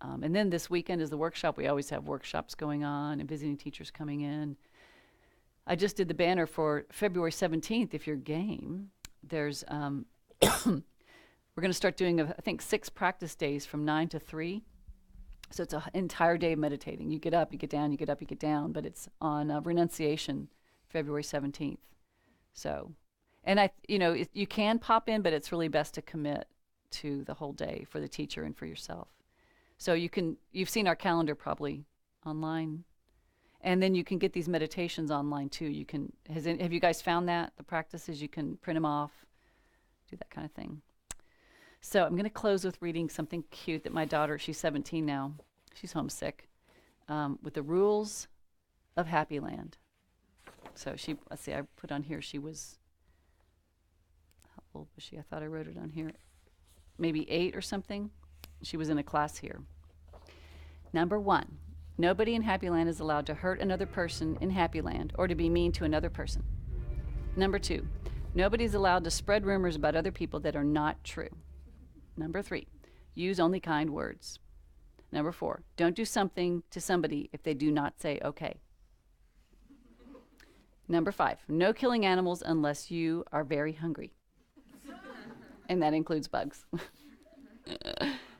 And then this weekend is the workshop. We always have workshops going on and visiting teachers coming in. I just did the banner for February 17th. If you're game, there's we're going to start doing, I think, 6 practice days from 9 to 3. So it's an entire day of meditating. You get up, you get down, you get up, you get down. But it's on renunciation, February 17th. So, and you can pop in, but it's really best to commit to the whole day for the teacher and for yourself. So you've seen our calendar probably online. And then you can get these meditations online too. Have you guys found that? The practices, you can print them off, do that kind of thing. So I'm going to close with reading something cute that my daughter, she's 17 now, she's homesick, with the rules of Happy Land. So let's see, I put on here, how old was she? I thought I wrote it on here. Maybe 8 or something. She was in a class here. Number 1, nobody in Happy Land is allowed to hurt another person in Happy Land or to be mean to another person. Number 2, nobody's allowed to spread rumors about other people that are not true. Number 3, use only kind words. Number 4, don't do something to somebody if they do not say okay. Number 5, no killing animals unless you are very hungry. And that includes bugs.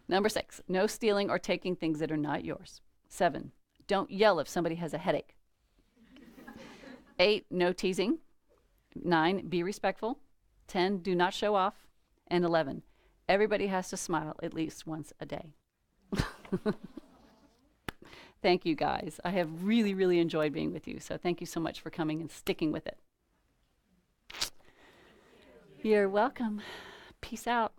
Number 6, no stealing or taking things that are not yours. 7, don't yell if somebody has a headache. 8, no teasing. 9, be respectful. 10, do not show off. And 11, everybody has to smile at least once a day. Thank you, guys. I have really, really enjoyed being with you. So thank you so much for coming and sticking with it. You're welcome. Peace out.